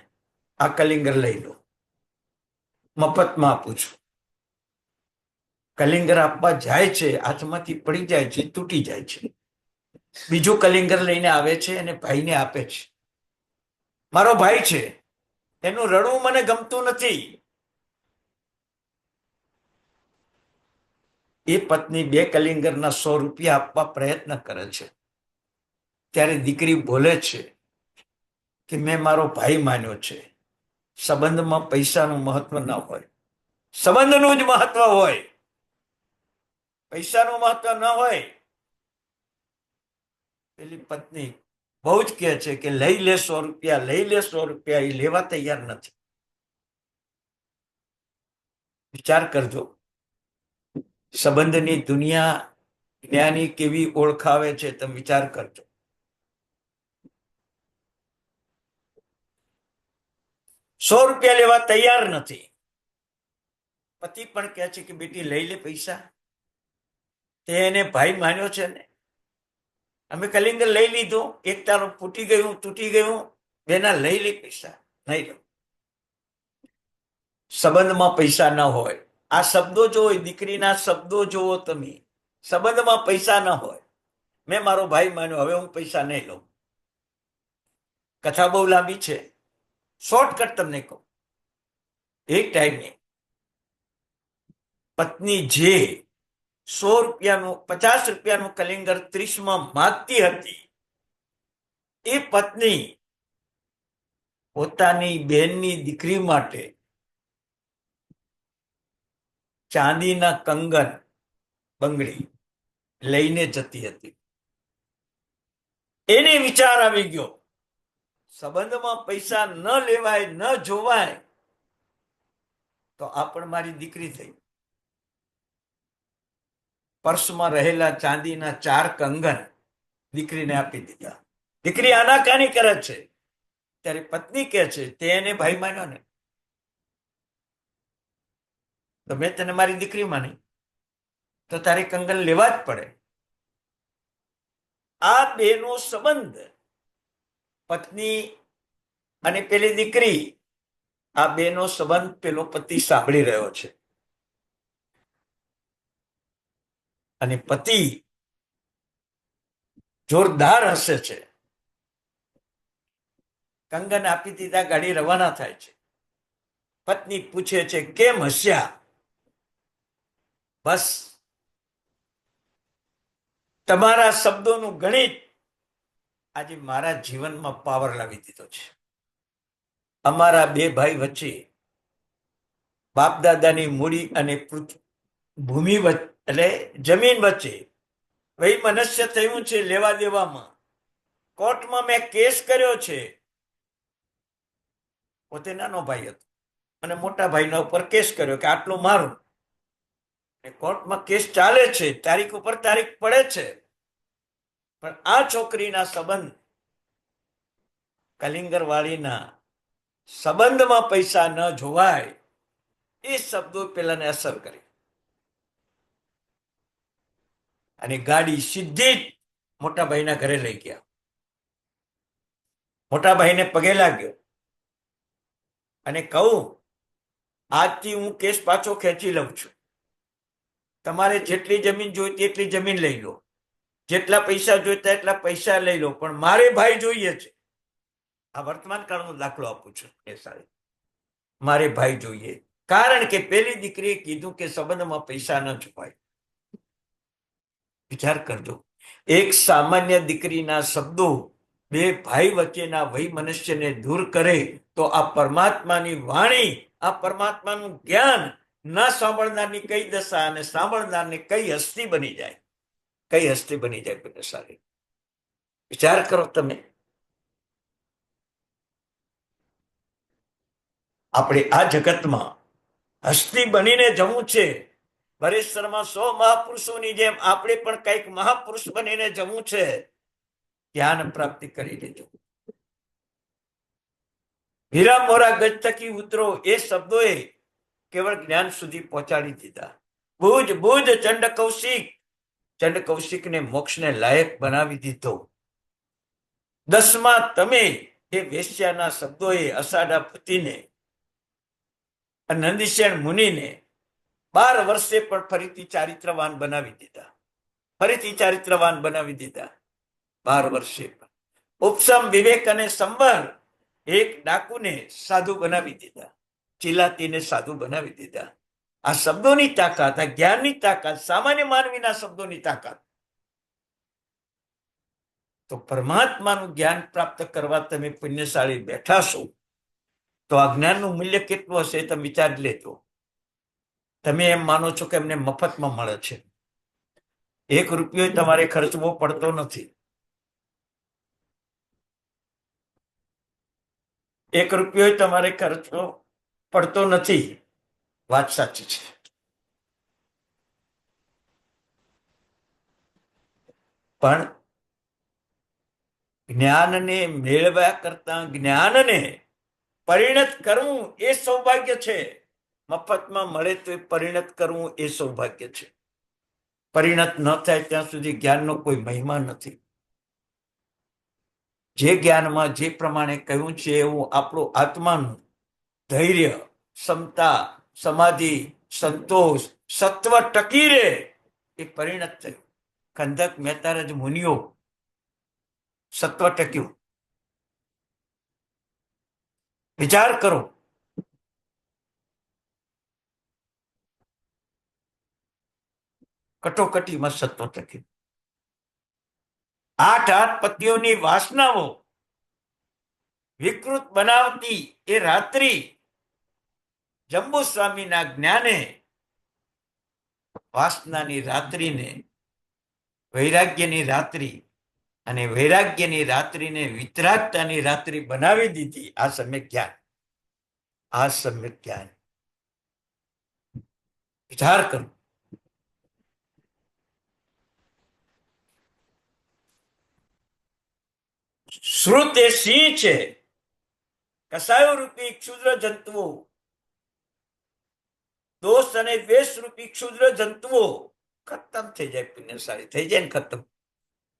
આ કલિંગર લઈ લો, મફતમાં આપું છું. કલિંગર આપવા જાય છે, હાથમાંથી પડી જાય છે, તૂટી જાય છે. બીજું કલિંગર લઈને આવે છે અને ભાઈને આપે છે. મારો ભાઈ છે, એનું રડવું મને ગમતું નથી. એ પત્ની 2 કલિંગરના 100 રૂપિયા આપવા પ્રયત્ન કરે છે. ત્યારે દીકરી બોલે છે કે મેં મારો ભાઈ માન્યો છે. સંબંધમાં પૈસાનું મહત્વ ન હોય, સંબંધનું જ મહત્વ હોય, પૈસાનું મહત્વ ન હોય. પેલી પત્ની બહુ જ કહે છે કે લઈ લે 100 રૂપિયા, લઈ લે 100 રૂપિયા. એ લેવા તૈયાર નથી. વિચાર કરજો, સંબંધની દુનિયા જ્ઞાની કેવી ઓળખાવે છે, તમે વિચાર કરજો. ₹100 લેવા તૈયાર નથી. પતિ પણ કહે છે કે બેટી લઈ લે પૈસા, તે એને ભાઈ માન્યો છે ને. અમે કલિંગર લઈ લીધું, એક તારું ફૂટી ગયું, તૂટી ગયું, બેના લઈ લે પૈસા. નહીં લો. સંબંધમાં પૈસા ન હોય. આ શબ્દો જોવો, દીકરીના શબ્દો જોવો તમે. સંબંધમાં પૈસા ન હોય. મેં મારો ભાઈ માન્યો, હવે હું પૈસા નહીં લઉં. કથા બહુ લાંબી છે, શોર્ટકટ તમને કહું. એક ટાઈમે પત્ની જે 100 રૂપિયાનું, 50 રૂપિયાનું કલિંગર 30માં માંગતી હતી, એ પત્ની પોતાની બહેનની દીકરી માટે ચાંદીના કંગન, બંગડી લઈને જતી હતી. એને વિચાર આવી ગયો, સંબંધમાં પૈસા ન લેવાય, ન જોવાય, તો આ પણ મારી દીકરી થઈ. પર્સમાં રહેલા ચાંદીના 4 કંગન દીકરીને આપી દીધા. દીકરી આનાકાની કરે છે. ત્યારે પત્ની કહે છે, તે એને ભાઈ માન્યો ને, તો મેં તને મારી દીકરી માની, તો તારે કંગન લેવા જ પડે. આ બેનો સંબંધ, પત્ની અને પેલી દીકરી, આ બેનો સંબંધ પેલો પતિ સાંભળી રહ્યો છે. અને પતિ જોરદાર હસે છે. કંગન આપી દીધા, ગાડી રવાના થાય છે. પત્ની પૂછે છે, કેમ હસ્યા? બસ, તમારા શબ્દોનું ગણિત આજે મારા જીવનમાં પાવર લાવી દીધો છે. અમારા 2 ભાઈ વચ્ચે, બાપ દાદાની મૂડી અને ભૂમિ એટલે જમીન વચ્ચે વૈમનસ્ય થયું છે, લેવા દેવામાં. કોર્ટમાં મેં કેસ કર્યો છે. પોતે નાનો ભાઈ હતો અને મોટા ભાઈના ઉપર કેસ કર્યો કે આટલું મારું. કોર્ટમાં કેસ ચાલે છે, તારીખ ઉપર તારીખ પડે છે. પણ આ છોકરીના સંબંધ, કલિંગર વાળીના સંબંધમાં પૈસા ન જોવાય, એ શબ્દો પેલાને અસર કરી. અને ગાડી સીધી જ મોટા ભાઈના ઘરે લઈ ગયા. મોટા ભાઈને પગે લાગ્યો અને કહું, આજથી હું કેસ પાછો ખેંચી લઉં છું. તમારે જેટલી જમીન જોઈતી એટલી જમીન લઈ લો, જેટલા પૈસા જોઈતા એટલા પૈસા લઈ લો, પણ મારે ભાઈ જોઈએ છે. આ વર્તમાન કાળનો દાખલો આપું છું. એ સારી, મારે ભાઈ જોઈએ. કારણ કે પેલી દીકરીએ કીધું કે સંબંધમાં પૈસા ન છુપાય. વિચાર કરજો, એક સામાન્ય દીકરીના શબ્દો 2 ભાઈ વચ્ચેના વૈમનસ્યને દૂર કરે, તો આ પરમાત્માની વાણી, આ પરમાત્માનું જ્ઞાન ના સાંભળનારની કઈ દશા અને સાંભળનારને કઈ હસ્તી બની જાય, કઈ હસ્તી બની જાય. બેટા સારી, વિચાર કરો તમે. આપણે આ જગતમાં હસ્તી બનીને જવું છે. પરેશ્વરમાં 100 મહાપુરુષોની જેમ આપણે પણ કઈક મહાપુરુષ બનીને જવું છે. જ્ઞાન પ્રાપ્તિ કરી લેજો. હીરા મોરા ગજ થકી ઉતરો એ શબ્દોએ કેવળ જ્ઞાન સુધી પહોંચાડી દીધા. બુજ બુજ ચંડ કૌશિકને મોક્ષને લાયક બનાવી દીધો. 10મા તમે એ વેશ્યાના શબ્દોએ અષાઢા પતિને નંદિશેણ મુનિને 12 વર્ષે પણ ફરીથી ચારિત્રવાન બનાવી દીધા. 12 વર્ષે પણ ઉપસમ વિવેક અને સંવર એક ડાકુને સાધુ બનાવી દીધા. ચિલાતીને સાધુ બનાવી દીધા. આ શબ્દોની તાકાત, આ જ્ઞાનની તાકાત, સામાન્ય માનવીના શબ્દોની તાકાત. તો પરમાત્માનું જ્ઞાન પ્રાપ્ત કરવા તમે પુણ્યશાળી બેઠા છો તો આ જ્ઞાનનું મૂલ્ય કેટલું હશે તમે વિચારી લેજો. તમે એમ માનો છો કે એમને મફતમાં મળે છે. 1 રૂપિયો તમારે ખર્ચવો પડતો નથી. 1 રૂપિયો તમારે ખર્ચવો પડતો નથી. વાત સાચી છે. પણ જ્ઞાનને મેળવ્યા કરતા જ્ઞાનને પરિણત કરવું એ સૌભાગ્ય છે. મફતમાં મળે તો પરિણત કરવું એ સૌભાગ્ય છે. પરિણત ન થાય ત્યાં સુધી જ્ઞાનનો કોઈ મહિમા નથી. જે જ્ઞાનમાં જે પ્રમાણે કહ્યું છે એવું આપણું આત્માનું ધૈર્ય, ક્ષમતા, સમાધિ, સંતોષ, સત્વ ટકી રહે એ પરિણત થયું. ખંદક મહેતારજ મુનિઓ સત્વ ટક્યું. વિચાર કરો. કટોકટીમાં સત્વ ટક્યું. 8 પતિઓની વાસનાઓ વિકૃત બનાવતી એ રાત્રિ જંબુ સ્વામીના જ્ઞાને વાસનાની રાત્રિને વૈરાગ્યની રાત્રિ અને વૈરાગ્યની રાત્રિને વિતરાગતાની રાત્રિ બનાવી દીધી. આ સમ્યક જ્ઞાન. આ સમ્યક જ્ઞાન. વિચાર કરો. શ્રુત એ સિંહ છે. કસાયો રૂપી ક્ષુદ્ર જંતુઓ, દોષ અને દ્વેષ રૂપી ક્ષુદ્ર જંતુઓ ખતમ થઈ જાય. પુણ્યશાળી થઈ જાય ને ખતમ.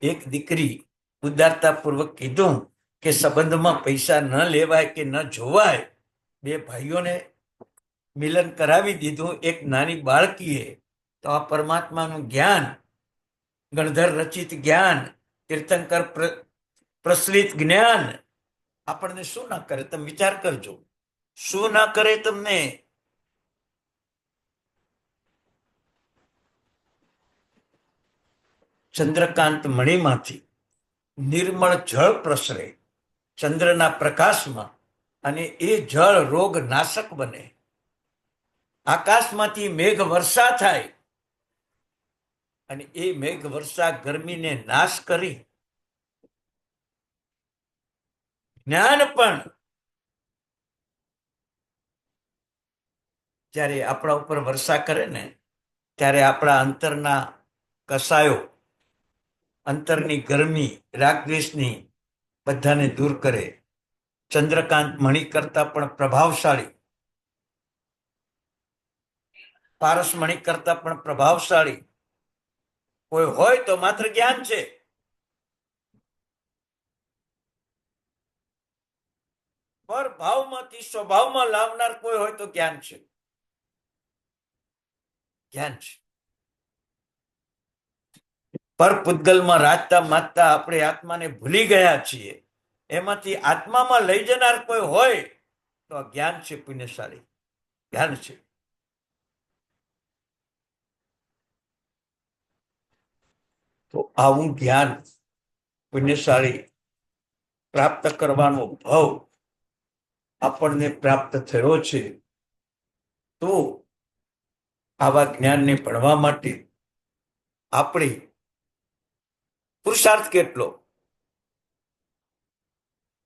એક દીકરી ઉદારતા પૂર્વક કીધું કે સંબંધમાં પૈસા ન લેવાય કે ન જોવાય. 2 ભાઈઓને મિલન કરાવી દીધું એક નાની બાળકીએ. તો આ પરમાત્માનું જ્ઞાન, ગણધર રચિત જ્ઞાન, તીર્થંકર પ્રસલિત જ્ઞાન આપણને શું ના કરે? તમે વિચાર કરજો. શું ના કરે તમને? ચંદ્રકાંત મણીમાંથી નિર્મળ જળ પ્રસરે ચંદ્રના પ્રકાશમાં અને એ જળ રોગ નાશક બને. આકાશમાંથી મેઘ વર્ષા થાય અને એ મેઘ વર્ષા ગરમીને નાશ કરી. જ્ઞાન પણ જ્યારે આપણા ઉપર વર્ષા કરે ને ત્યારે આપણા અંતરના કસાયો, અંતરની ગરમી, રાગદ્વેષની બધાને દૂર કરે. ચંદ્રકાંત મણિ કરતા પણ પ્રભાવશાળી, પારસમણિ કરતા પણ પ્રભાવશાળી કોઈ હોય તો માત્ર જ્ઞાન છે. પર ભાવમાંથી સ્વભાવમાં લાવનાર કોઈ હોય તો જ્ઞાન છે. જ્ઞાન છે. પર પૂતગલમાં રાજતા માતતા આપણે આત્માને ભૂલી ગયા છીએ. એમાંથી આત્મામાં લઈ જનાર કોઈ હોય તો આ જ્ઞાન છે. પુણ્યશાળી જ્ઞાન છે. તો આવું જ્ઞાન પુણ્યશાળી પ્રાપ્ત કરવાનો ભાવ આપણને પ્રાપ્ત થયો છે. તો આવા જ્ઞાનને ભણવા માટે આપણે પુરુષાર્થ કેટલો?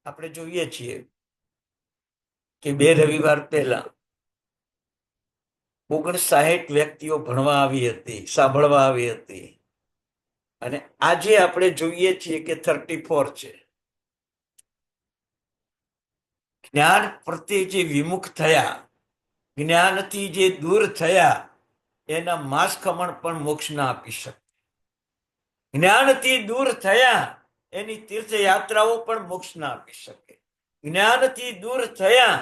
આપણે જોઈએ છીએ કે 2 રવિવાર પહેલા 59 વ્યક્તિઓ ભણવા આવી હતી, સાંભળવા આવી હતી. અને આજે આપણે જોઈએ છીએ કે 34 છે. જ્ઞાન પ્રત્યે જે વિમુખ થયા, જ્ઞાનથી જે દૂર થયા, એના માંસ ખમણ પણ મોક્ષ ના આપી શકે. જ્ઞાનથી દૂર થયા એની તીર્થયાત્રાઓ પણ મોક્ષ ના આપી શકે. જ્ઞાનથી દૂર થયા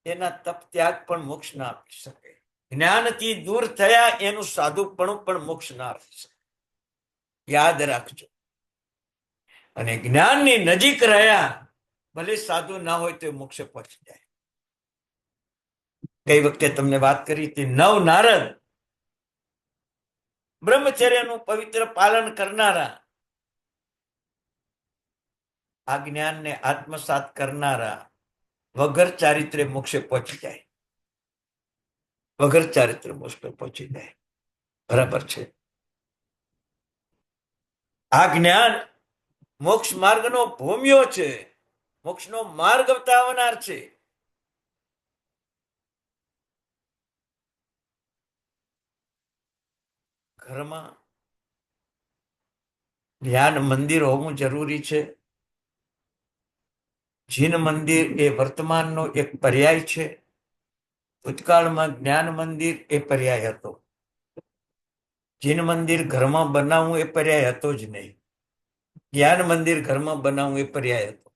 એના તપ ત્યાગ પણ મોક્ષ ના આપી શકે. જ્ઞાનથી દૂર થયા એનું સાધુપણું પણ મોક્ષ ના આપી શકે. યાદ રાખજો. અને જ્ઞાનની નજીક રહ્યા, ભલે સાધુ ના હોય તો મોક્ષે પહોંચી જાય. ગઈ વખતે તમને વાત કરી હતી, નવ નારદ બ્રહ્મચર્યનું પવિત્ર પાલન કરનારા, આ જ્ઞાનને આત્મસાત કરનારા વગર ચારિત્ર્ય મોક્ષે પહોંચી જાય. વગર ચારિત્ર્ય મોક્ષે પહોંચી જાય. બરાબર છે. આ જ્ઞાન મોક્ષ માર્ગનો ભૂમિયો છે, મોક્ષનો માર્ગ બતાવનાર છે. ઘરમાં ધ્યાન મંદિર હોવું જરૂરી છે. જીન મંદિર એ વર્તમાનનો એક પર્યાય છે. ભૂતકાળમાં જ્ઞાન મંદિર એ પર્યાય હતો. જીન મંદિર ઘરમાં બનાવવું એ પર્યાય હતો જ નહીં. જ્ઞાન મંદિર ઘરમાં બનાવવું એ પર્યાય હતો.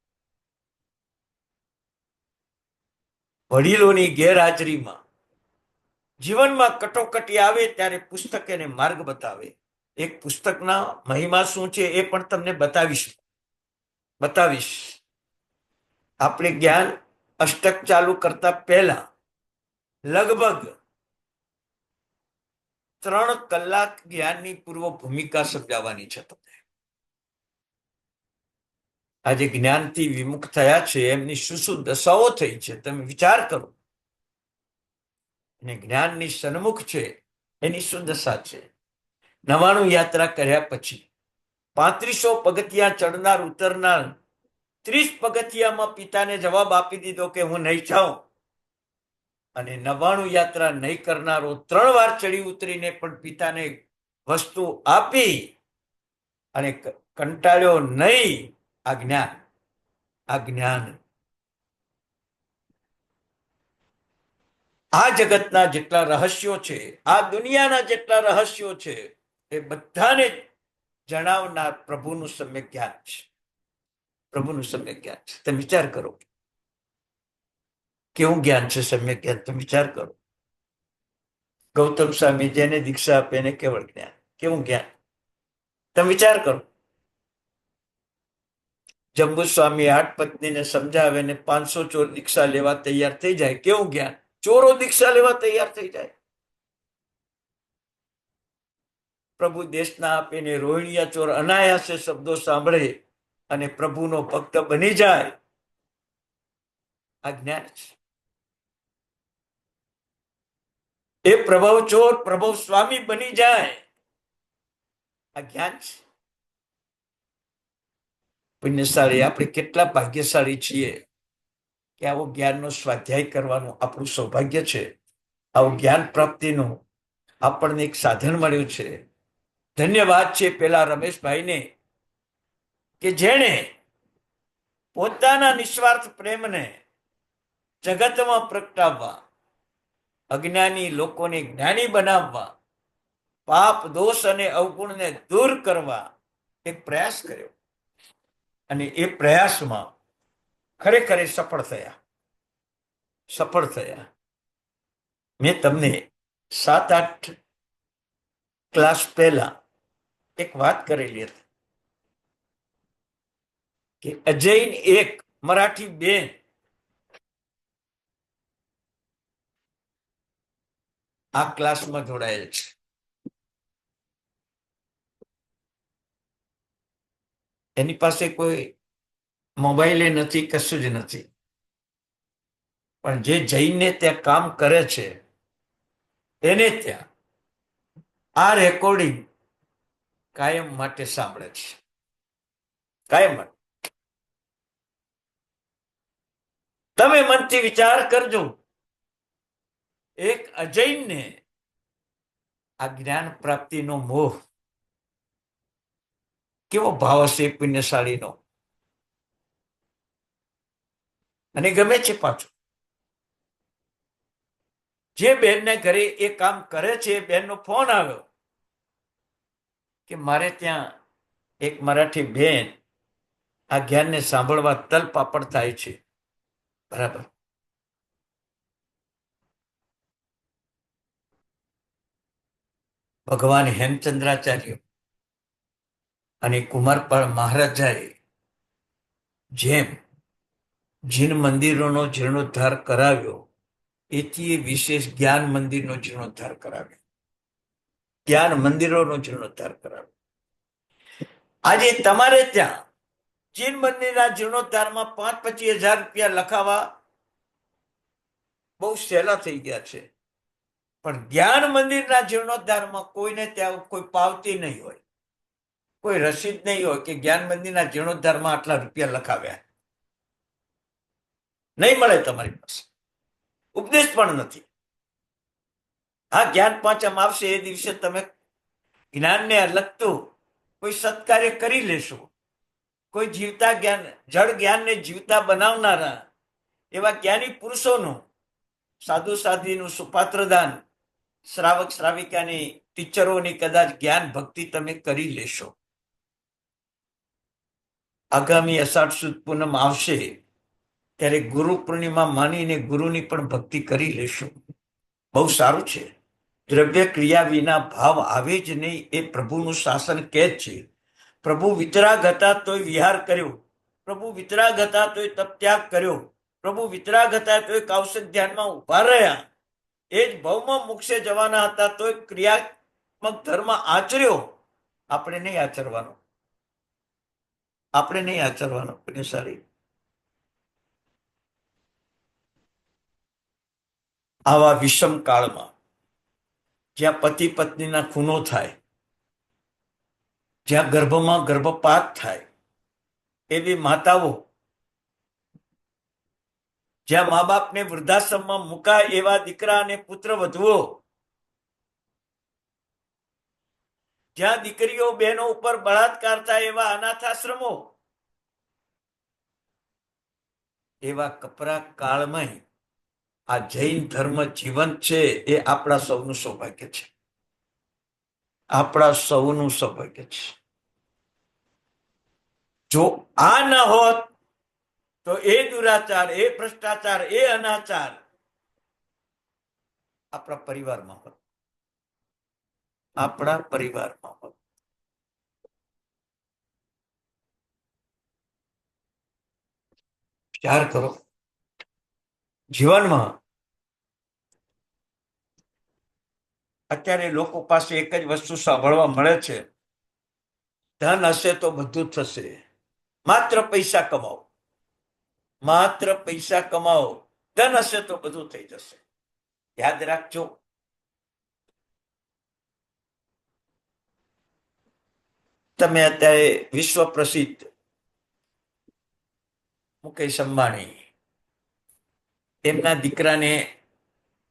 વડીલોની ગેરહાજરીમાં જીવનમાં કટોકટી આવે ત્યારે પુસ્તક એને માર્ગ બતાવે. એક પુસ્તકના મહિમા શું છે એ પણ તમને બતાવીશ. આપણે જ્ઞાન અષ્ટક ચાલુ કરતા પહેલા લગભગ 3 કલાક જ્ઞાનની પૂર્વ ભૂમિકા સમજાવવાની છે તમને. આજે જ્ઞાનથી વિમુખ થયા છે એમની શું શું દશાઓ થઈ છે તમે વિચાર કરો. અને જ્ઞાનની સન્મુખ છે એની શું દશા છે. 99 યાત્રા કર્યા પછી 3500 પગથિયા ચડનાર ઉતરનાર 30 પગથિયામાં પિતાને જવાબ આપી દીધો કે હું નહીં જાઉં. અને 99 યાત્રા નહીં કરનારો 3 વાર ચડી ઉતરીને પણ પિતાને વસ્તુ આપી અને કંટાળ્યો નહીં. આ જ્ઞાન આ જગતના જેટલા રહસ્યો છે, આ દુનિયાના જેટલા રહસ્યો છે, એ બધાને જણાવનાર પ્રભુનું સમ્યક જ્ઞાન છે. પ્રભુનું સમ્યક જ્ઞાન છે. તમે વિચાર કરો કેવું જ્ઞાન છે સમ્યક જ્ઞાન. તમે વિચાર કરો. ગૌતમ સ્વામી જેને દીક્ષા આપે એને કેવળ જ્ઞાન. કેવું જ્ઞાન તમે વિચાર કરો. જંબુ સ્વામી 8 પત્નીને સમજાવે ને 500 ચોર દીક્ષા લેવા તૈયાર થઈ જાય. કેવું જ્ઞાન. ચોરો દીક્ષા લેવા તૈયાર થઈ જાય. પ્રભુ દેશના આપીને રોહિણીયા ચોર અનાયાસે શબ્દો સાંભળે અને પ્રભુનો ભક્ત બની જાય. આ જ્ઞાન છે. એ પ્રભવ ચોર પ્રભવ સ્વામી બની જાય. આ જ્ઞાન છે. પુણ્યશાળી આપણે કેટલા ભાગ્યશાળી છીએ કે આવો જ્ઞાનનો સ્વાધ્યાય કરવાનું આપણું સૌભાગ્ય છે. આવું જ્ઞાન પ્રાપ્તિનું આપણને એક સાધન મળ્યું છે. ધન્યવાદ છે પેલા રમેશભાઈને કે જેણે પોતાના નિસ્વાર્થ પ્રેમને જગતમાં પ્રગટાવવા, અજ્ઞાની લોકોને જ્ઞાની બનાવવા, પાપ દોષ અને અવગુણને દૂર કરવા એક પ્રયાસ કર્યો. અને એ પ્રયાસમાં ખરેખર સફળ થયા. મેં તમને 7-8 ક્લાસ પહેલા એક વાત કરેલી હતી કે અજૈન એક મરાઠી બેન આ ક્લાસમાં જોડાયેલ છે. એની પાસે કોઈ મોબાઈલ નથી, કશું જ નથી. પણ જે જઈને ત્યાં કામ કરે છે એને ત્યાં આ રેકોર્ડિંગ કાયમ માટે સાંભળે છે. કાયમ માટે. તમે મનથી વિચાર કરજો. એક અજૈનને આ જ્ઞાન પ્રાપ્તિનો મોહ કેવો ભાવ હશે એ પુણ્યશાળીનો. અને ગમે છે પાછું. જે બેનને ઘરે એ કામ કરે છે એ બેનનો ફોન આવ્યો કે મારે ત્યાં એક મરાઠી બેન આ જ્ઞાનને સાંભળવા તલપાપડ થાય છે. બરાબર. ભગવાન હેમચંદ્રાચાર્ય અને કુમારપાળ મહારાજાએ જેમ જીન મંદિરોનો જીર્ણોદ્ધાર કરાવ્યો, એથી એ વિશેષ જ્ઞાન મંદિરનો જીર્ણોદ્ધાર કરાવ્યો. જ્ઞાન મંદિરોનો જીર્ણોદ્ધાર કરાવ્યો. આજે તમારે ત્યાં જીન મંદિરના જીર્ણોદ્ધારમાં 5-25 હજાર રૂપિયા લખાવા બહુ સહેલા થઈ ગયા છે. પણ જ્ઞાન મંદિરના જીર્ણોદ્ધારમાં કોઈને ત્યાં કોઈ પાવતી નહીં હોય, કોઈ રસીદ નહીં હોય કે જ્ઞાન મંદિરના જીર્ણોદ્ધારમાં આટલા રૂપિયા લખાવ્યા. નહીં મળે તમારી પાસે. ઉપદેશ પણ નથી. હા, જ્ઞાન પાંચમ આવશે એ દિવસે તમે જ્ઞાનને લગતું કોઈ સત્કાર્ય કરી લેશો. કોઈ જીવતા જ્ઞાન, જળ જ્ઞાનને જીવતા બનાવનારા એવા જ્ઞાની પુરુષોનું, સાધુ સાધ્વીનું સુપાત્રદાન, શ્રાવક શ્રાવિકાની, ટીચરોની કદાચ જ્ઞાન ભક્તિ તમે કરી લેશો. આગામી અષાઢ સુદ પૂનમ આવશે ત્યારે ગુરુ પૂર્ણિમા માનીને ગુરુની પણ ભક્તિ કરી લેશો. બહુ સારું છે. દ્રવ્ય ક્રિયા વિના ભાવ આવે જ નહીં એ પ્રભુનું શાસન કહે છે. પ્રભુ વિતરાગ હતા તોય વિહાર કર્યો, પ્રભુ વિતરાગ હતા તોય તપ ત્યાગ કર્યો, પ્રભુ વિતરાગ હતા તોય કૌશિક ધ્યાનમાં ઉભા રહ્યા. એ જ ભવમાં મોક્ષે જવાના હતા તોય ક્રિયાત્મક ધર્મ આચર્યો. આપણે નહીં આચરવાનો, આપણે નહીં આચરવાનો. પુણ્યશાળી આવા વિષમ કાળમાં જ્યાં પતિ પત્નીના ખૂનો થાય, જ્યાં ગર્ભમાં ગર્ભપાત થાય, એવી માતાઓ, જ્યાં મા બાપને વૃદ્ધાશ્રમમાં મુકાય એવા દીકરા અને પુત્ર વધુઓ, જ્યાં દીકરીઓ બહેનો ઉપર બળાત્કાર થાય એવા અનાથાશ્રમો, એવા કપરા કાળમાં આ જૈન ધર્મ જીવંત છે. એ આપણા સૌનું સૌભાગ્ય છે. આપણા સૌનું સૌભાગ્ય છે. જો આ ન હોત તો એ દુરાચાર, એ ભ્રષ્ટાચાર, એ અનાચાર આપણા પરિવારમાં હોત, આપણા પરિવારમાં હોત. વિચાર કરો. જીવનમાં અત્યારે લોકો પાસે એક જ વસ્તુ સાંભળવા મળે છે, ધન હશે તો બધું થશે. માત્ર પૈસા કમાઓ, માત્ર પૈસા કમાઓ, ધન હશે તો બધું થઈ જશે. યાદ રાખજો, તમે અત્યારે વિશ્વ પ્રસિદ્ધ મુકેશ અંબાણી, એમના દીકરાને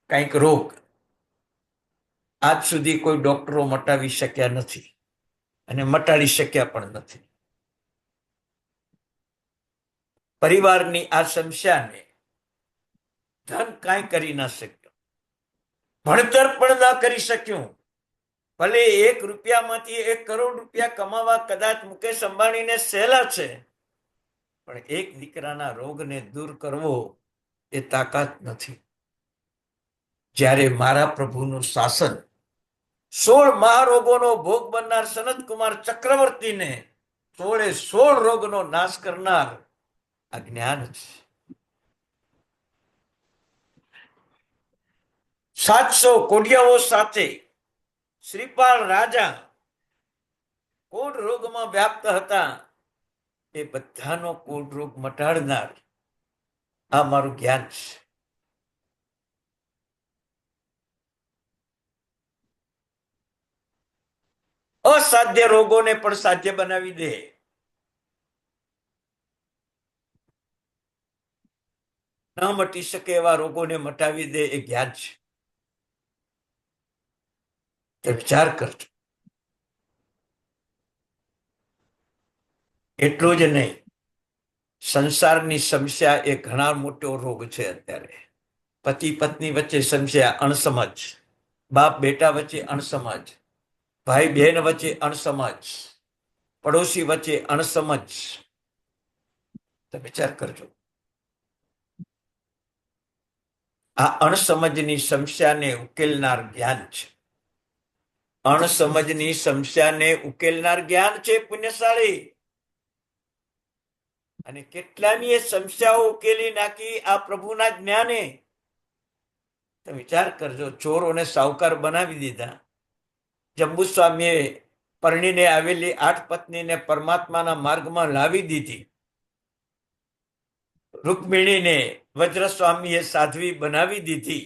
કંઈક રોગ, આજ સુધી કોઈ ડોક્ટરો મટાવી શક્યા નથી અને મટાડી શક્યા પણ નથી. પરિવારની આ સમસ્યાને ધન કાંઈ કરી ના શક્યું, ભણતર પણ ના કરી શક્યું. ભલે 1 રૂપિયામાંથી 1 કરોડ રૂપિયા કમાવા કદાચ મુકેશ અંબાણીને સહેલા છે, પણ એક દીકરાના રોગને દૂર કરવો એ તાકાત નથી. જ્યારે મારા પ્રભુનું શાસન 16 મહારોગોનો ભોગ બનનાર સનત કુમાર ચક્રવર્તીને 16 રોગનો નાશ કરનાર આ જ્ઞાન છે. 700 કોડિયાઓ સાથે શ્રીપાલ રાજા કોઢ રોગમાં વ્યાપ્ત હતા, એ બધાનો કોઢ રોગ મટાડનાર આ મારું જ્ઞાન છે. અસાધ્ય રોગોને પણ સાધ્ય બનાવી દે. ન મટી શકે એવા રોગોને મટાવી દે એ જ્ઞાન છે. તે વિચાર કરજો. એટલું જ નહીં, સંસારની સમસ્યા એ ઘણા મોટો રોગ છે અત્યારે. પતિ પત્ની વચ્ચે સમસ્યા, અણસમજ, બાપ બેટા વચ્ચે અણસમજ, ભાઈ બહેન વચ્ચે અણસમજ, પડોશી વચ્ચે અણસમજ. તો વિચાર કરજો, આ અણસમજની સમસ્યાને ઉકેલનાર જ્ઞાન છે. અણસમજની સમસ્યાને ઉકેલનાર જ્ઞાન છે પુણ્યશાળી. અને કેટલાની સમસ્યાઓ ઉકેલી નાખી આ પ્રભુના જ્ઞાને. તો વિચાર કરજો, ચોરોને સાવકાર બનાવી દીધા. જંબુ સ્વામીએ પરણીને આવેલી 8 પત્નીને પરમાત્માના માર્ગમાં લાવી દીધી. રૂકમિણીને વજ્રસ્વામીએ સાધ્વી બનાવી દીધી.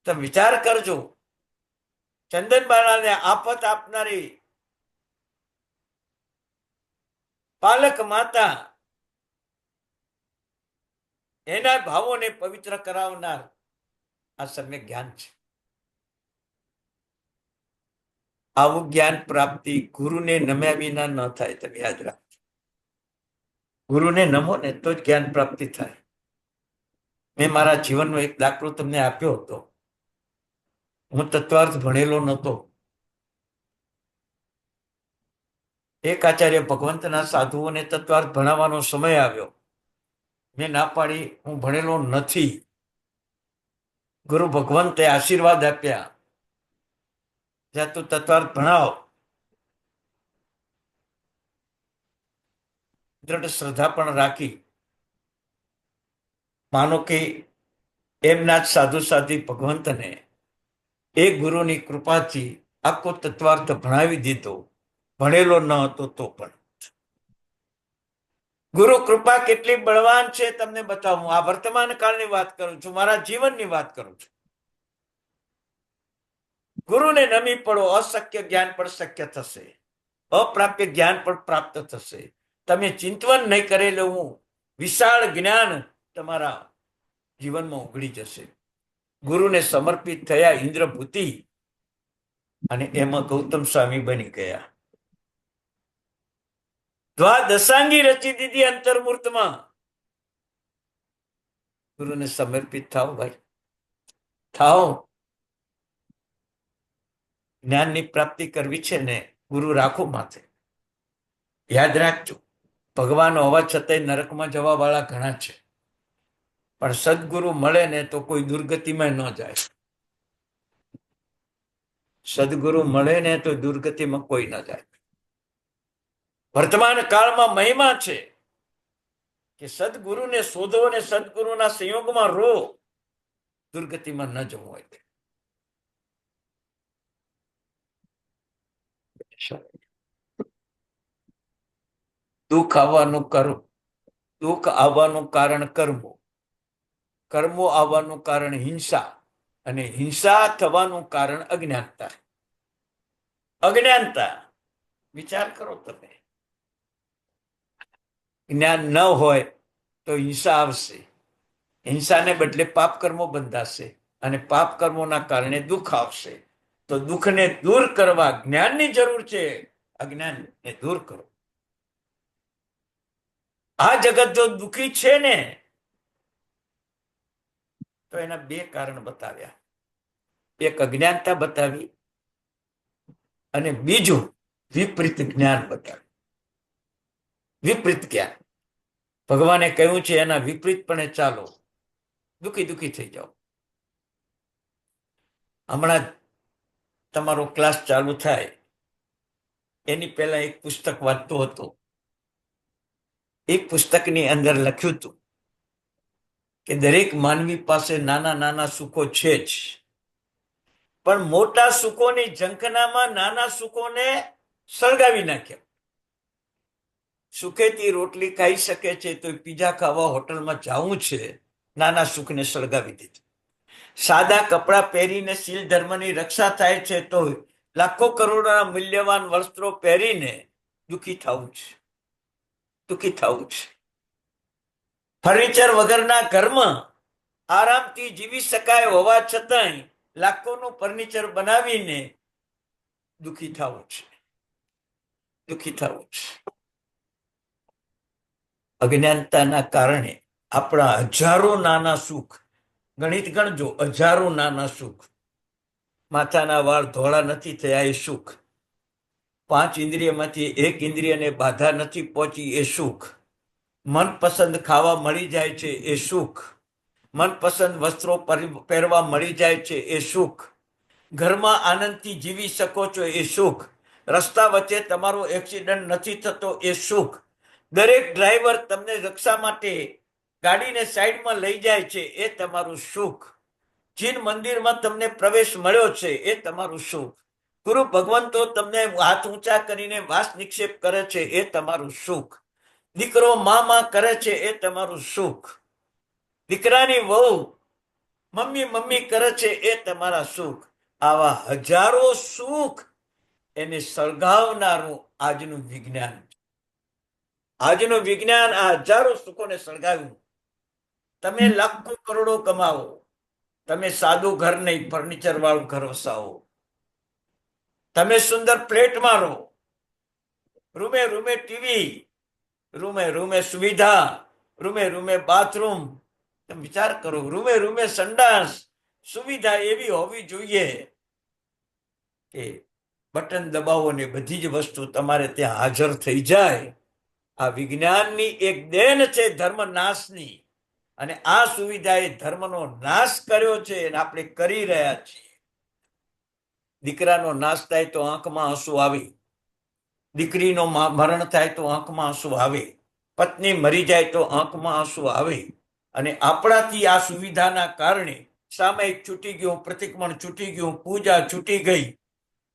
તો વિચાર કરજો, ચંદનબાણાને આફત આપનારી પાલક માતા, એના ભાવોને પવિત્ર કરાવનાર આ સમ્યક જ્ઞાન છે. આવું જ્ઞાન પ્રાપ્તિ ગુરુને નમ્યા વિના ન થાય. તમે યાદ રાખજો, ગુરુને નમો ને તો જ જ્ઞાન પ્રાપ્તિ થાય. મેં મારા જીવનનો એક દાખલો તમને આપ્યો હતો. હું તત્વાર્થ ભણેલો નહોતો. એક આચાર્ય ભગવંતના સાધુઓને તત્વાર્થ ભણાવવાનો સમય આવ્યો. મેં ના પાડી, હું ભણેલો નથી. ગુરુ ભગવંતે આશીર્વાદ આપ્યા, જ્યાં તું તત્વાર્થ ભણાવ. દ્રઢ શ્રદ્ધા પણ રાખી. માનો કે એમના જ સાધુ સાધી ભગવંતને એક ગુરુની કૃપાથી આખો તત્વાર્થ ભણાવી દીધો. ભણેલો ન હતો તો પણ. ગુરુ કૃપા કેટલી બળવાન છે તમને બતાવું. આ વર્તમાન કાળની વાત કરું છું, મારા જીવનની વાત કરું છું. ગુરુને નમી પડો, અશક્ય જ્ઞાન પણ શક્ય થશે, અપ્રાપ્ય જ્ઞાન પણ પ્રાપ્ત થશે. તમે ચિંતવન નહીં કરેલું વિશાળ જ્ઞાન તમારા જીવનમાં ઉઘડી જશે. ગુરુને સમર્પિત થયા ઇન્દ્રભૂતિ, અને એમાં ગૌતમ સ્વામી બની ગયા. દ્વાદશાંગી રચી દીધી અંતર્મૂર્તમાં. ગુરુને સમર્પિત થાઓ ભાઈ, થાઓ. જ્ઞાનની પ્રાપ્તિ કરવી છે ને, ગુરુ રાખો માથે. યાદ રાખજો, ભગવાન હોવા છતાંય નરકમાં જવા વાળા ઘણા છે, પણ સદગુરુ મળે ને તો કોઈ દુર્ગતિમાં ન જાય. સદગુરુ મળે ને તો દુર્ગતિમાં કોઈ ન જાય. વર્તમાન કાળમાં મહિમા છે કે સદગુરુને શોધો અને સદગુરુના સંયોગમાં રહો, દુર્ગતિમાં ન જવું હોય. દુઃખ આવવાનું કારણ કર્મો, કર્મો આવવાનું કારણ હિંસા, અને હિંસા થવાનું કારણ અજ્ઞાનતા. અજ્ઞાનતા, વિચાર કરો તમે. જ્ઞાન ન હોય તો હિંસા આવશે. હિંસાને બદલે પાપ કર્મો બંધાશે, અને પાપ કર્મોના કારણે દુઃખ આવશે. તો દુઃખને દૂર કરવા જ્ઞાનની જરૂર છે. અજ્ઞાનને દૂર કરો. આ જગત જો દુઃખી છે ને, તો એના 2 કારણ બતાવ્યા. એક અજ્ઞાનતા બતાવી, અને બીજું વિપરીત જ્ઞાન બતાવ્યું. વિપરીત જ્ઞાન, ભગવાને કહ્યું છે એના વિપરીતપણે ચાલો, દુઃખી થઈ જાઓ. હમણાં તમારો ક્લાસ ચાલુ થાય એની પહેલા એક પુસ્તક વાંચતો હતો. એક પુસ્તકની અંદર લખ્યું હતું કે દરેક માનવી પાસે નાના સુખો છે જ, પણ મોટા સુખોની ઝંખનામાં નાના સુખોને સળગાવી નાખ્યા. સુખેથી રોટલી ખાઈ શકે છે તો પીઝા ખાવા હોટલમાં જવું છે, નાના સુખને સળગાવી દીધું. સાદા કપડાં પહેરીને શીલ ધર્મની રક્ષા થાય છે તો લાખો કરોડોના મૂલ્યવાન વસ્ત્રો પહેરીને દુઃખી થવું છે. ફર્નિચર વગરના ઘરમાં આરામથી જીવી શકાય હોવા છતાંય લાખોનું ફર્નિચર બનાવીને દુઃખી થવું છે. અજ્ઞાનતાના કારણે આપણા હજારો નાના સુખ, ગણિત ગણજો, હજારો નાના સુખ. માથાના વાળ ધોળા નથી થયા એ સુખ, 5 ઇન્દ્રિયમાંથી 1 ઇન્દ્રિયને બાધા નથી પહોંચી એ સુખ, મનપસંદ ખાવા મળી જાય છે એ સુખ, મનપસંદ વસ્ત્રો પહેરવા મળી જાય છે એ સુખ, ઘરમાં આનંદથી જીવી શકો છો એ સુખ, રસ્તા વચ્ચે તમારો એક્સિડન્ટ નથી થતો એ સુખ, દરેક ડ્રાઈવર તમને રક્ષા માટે ગાડીને સાઈડમાં લઈ જાય છે એ તમારું સુખ, જીન મંદિરમાં તમને પ્રવેશ મળ્યો છે એ તમારું સુખ, ગુરુ ભગવંતો તમને હાથ ઊંચા કરીને વાસ નિક્ષેપ કરે છે એ તમારું સુખ, દીકરો માં કરે છે એ તમારું સુખ, દીકરાની વહુ મમ્મી મમ્મી કરે છે એ તમારા સુખ. આવા હજારો સુખ એને સળગાવનારું આજનું વિજ્ઞાન. આજનું વિજ્ઞાન આ હજારો સુખોને સળગાવ્યું. તમે લાખો કરોડો કમાવો, તમે સાદું ઘર નહીં ફર્નિચર વાળું ઘર વસાવો, તમે સુંદર ફ્લેટમાં રહો, રૂમે રૂમે ટીવી, રૂમે રૂમે સુવિધા, રૂમે રૂમે બાથરૂમ, તમે વિચાર કરો, રૂમે રૂમે સંડાસ, સુવિધા એવી હોવી જોઈએ કે બટન દબાવો ને બધી જ વસ્તુ તમારે ત્યાં હાજર થઈ જાય. આ વિજ્ઞાનની એક દેન છે ધર્મ નાશની, અને આ સુવિધાએ ધર્મનો નાશ કર્યો છે અને આપણે કરી રહ્યા છીએ. દીકરાનો નાશ થાય તો આંખમાં આંસુ આવે, દીકરીનો મરણ થાય તો આંખમાં આંસુ આવે, પત્ની મરી જાય તો આંખમાં આંસુ આવે. અને આપણાથી આ સુવિધાના કારણે સામયિક છૂટી ગયું, પ્રતિક્રમણ છૂટી ગયું, પૂજા છૂટી ગઈ,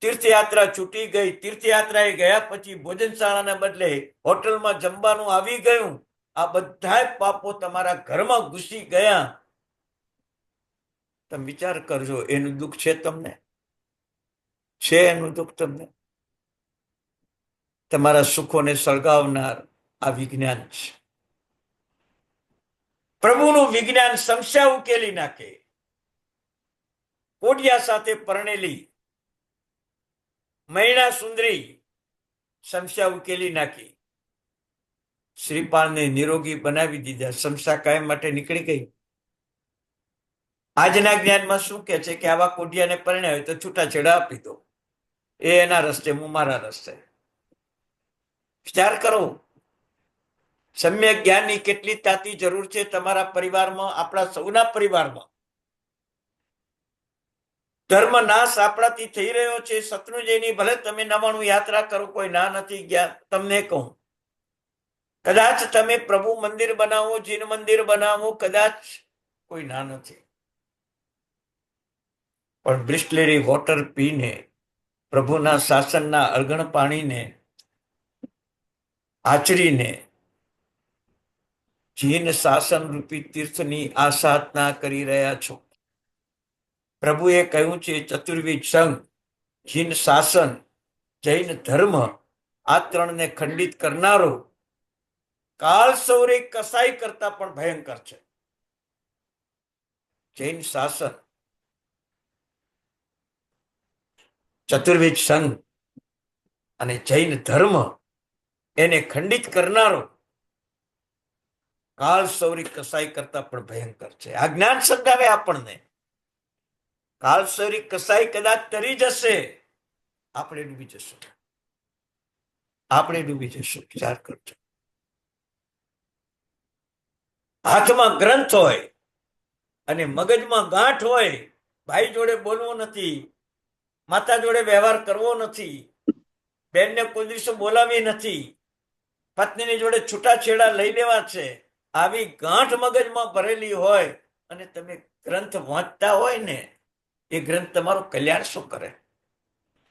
તીર્થયાત્રા છૂટી ગઈ, તીર્થયાત્રાએ ગયા પછી ભોજનશાળાના બદલે હોટલમાં જમવાનું આવી ગયું. આ બધા પાપો તમારા ઘરમાં ઘૂસી ગયા. તમે વિચાર કરજો, એનું દુઃખ છે તમને? છે એનું દુઃખ તમને? તમારા સુખોને સળગાવનાર આ વિજ્ઞાન છે. પ્રભુનું વિજ્ઞાન સમસ્યા ઉકેલી નાખે. કોડિયા સાથે પરણેલી મૈણા સુંદરી સમસ્યા ઉકેલી નાખી, શ્રીપાલને નિરોગી બનાવી દીધા, સમસ્યા કાયમ માટે નીકળી ગઈ. આજના જ્ઞાનમાં શું કે છે કે આવા કોડિયાને પરણ્યા હોય તો છૂટાછેડા આપી દો, એ એના રસ્તે, હું મારા રસ્તે. વિચાર કરો, સમ્યક જ્ઞાનની કેટલી તાતી જરૂર છે તમારા પરિવારમાં, આપણા સૌના પરિવારમાં. ધર્મ નાશ આપણાથી થઈ રહ્યો છે. શત્રુંજયની ભલે તમે 99 યાત્રા કરો, કોઈ ના નથી ગયા. તમને કહું, કદાચ તમે પ્રભુ મંદિર બનાવો, જીન મંદિર બનાવો, કદાચ કોઈ ના નથી, પણ બ્રિસ્લેરી વોટર પીને, પ્રભુના શાસનના અર્ગણ પાણીને આચરીને જીન શાસન રૂપી તીર્થની આ સાધના કરી રહ્યા છો. પ્રભુએ કહ્યું છે ચતુર્વિધ સંઘ, જીન શાસન, જૈન ધર્મ, આ ત્રણને ખંડિત કરનારો કાળ સૌરે કસાઈ કરતા પણ ભયંકર છે. જૈન શાસન, ચતુર્વિધ સંઘ અને જૈન ધર્મ એને ખંડિત કરનારો કાળ સૌરી કસાઈ કરતા પણ ભયંકર છે. આ જ્ઞાન સમજાવે આપણને. કાળ સૌરી કસાઈ કદાચ તરી જશે, આપણે ડૂબી જશું, આપણે ડૂબી જશું. વિચાર કરજો. હાથમાં ગ્રંથ હોય અને મગજમાં ગાંઠ હોય, ભાઈ જોડે બોલવું નથી, માતા જોડે વ્યવહાર કરવો નથી, બેનને કોઈ દિવસે બોલાવી નથી, પત્નીની જોડે છૂટાછેડા લઈ લેવા છે, આવી ગાંઠ મગજમાં ભરેલી હોય અને તમે ગ્રંથ વાંચતા હોય ને, એ ગ્રંથ તમારું કલ્યાણ શું કરે?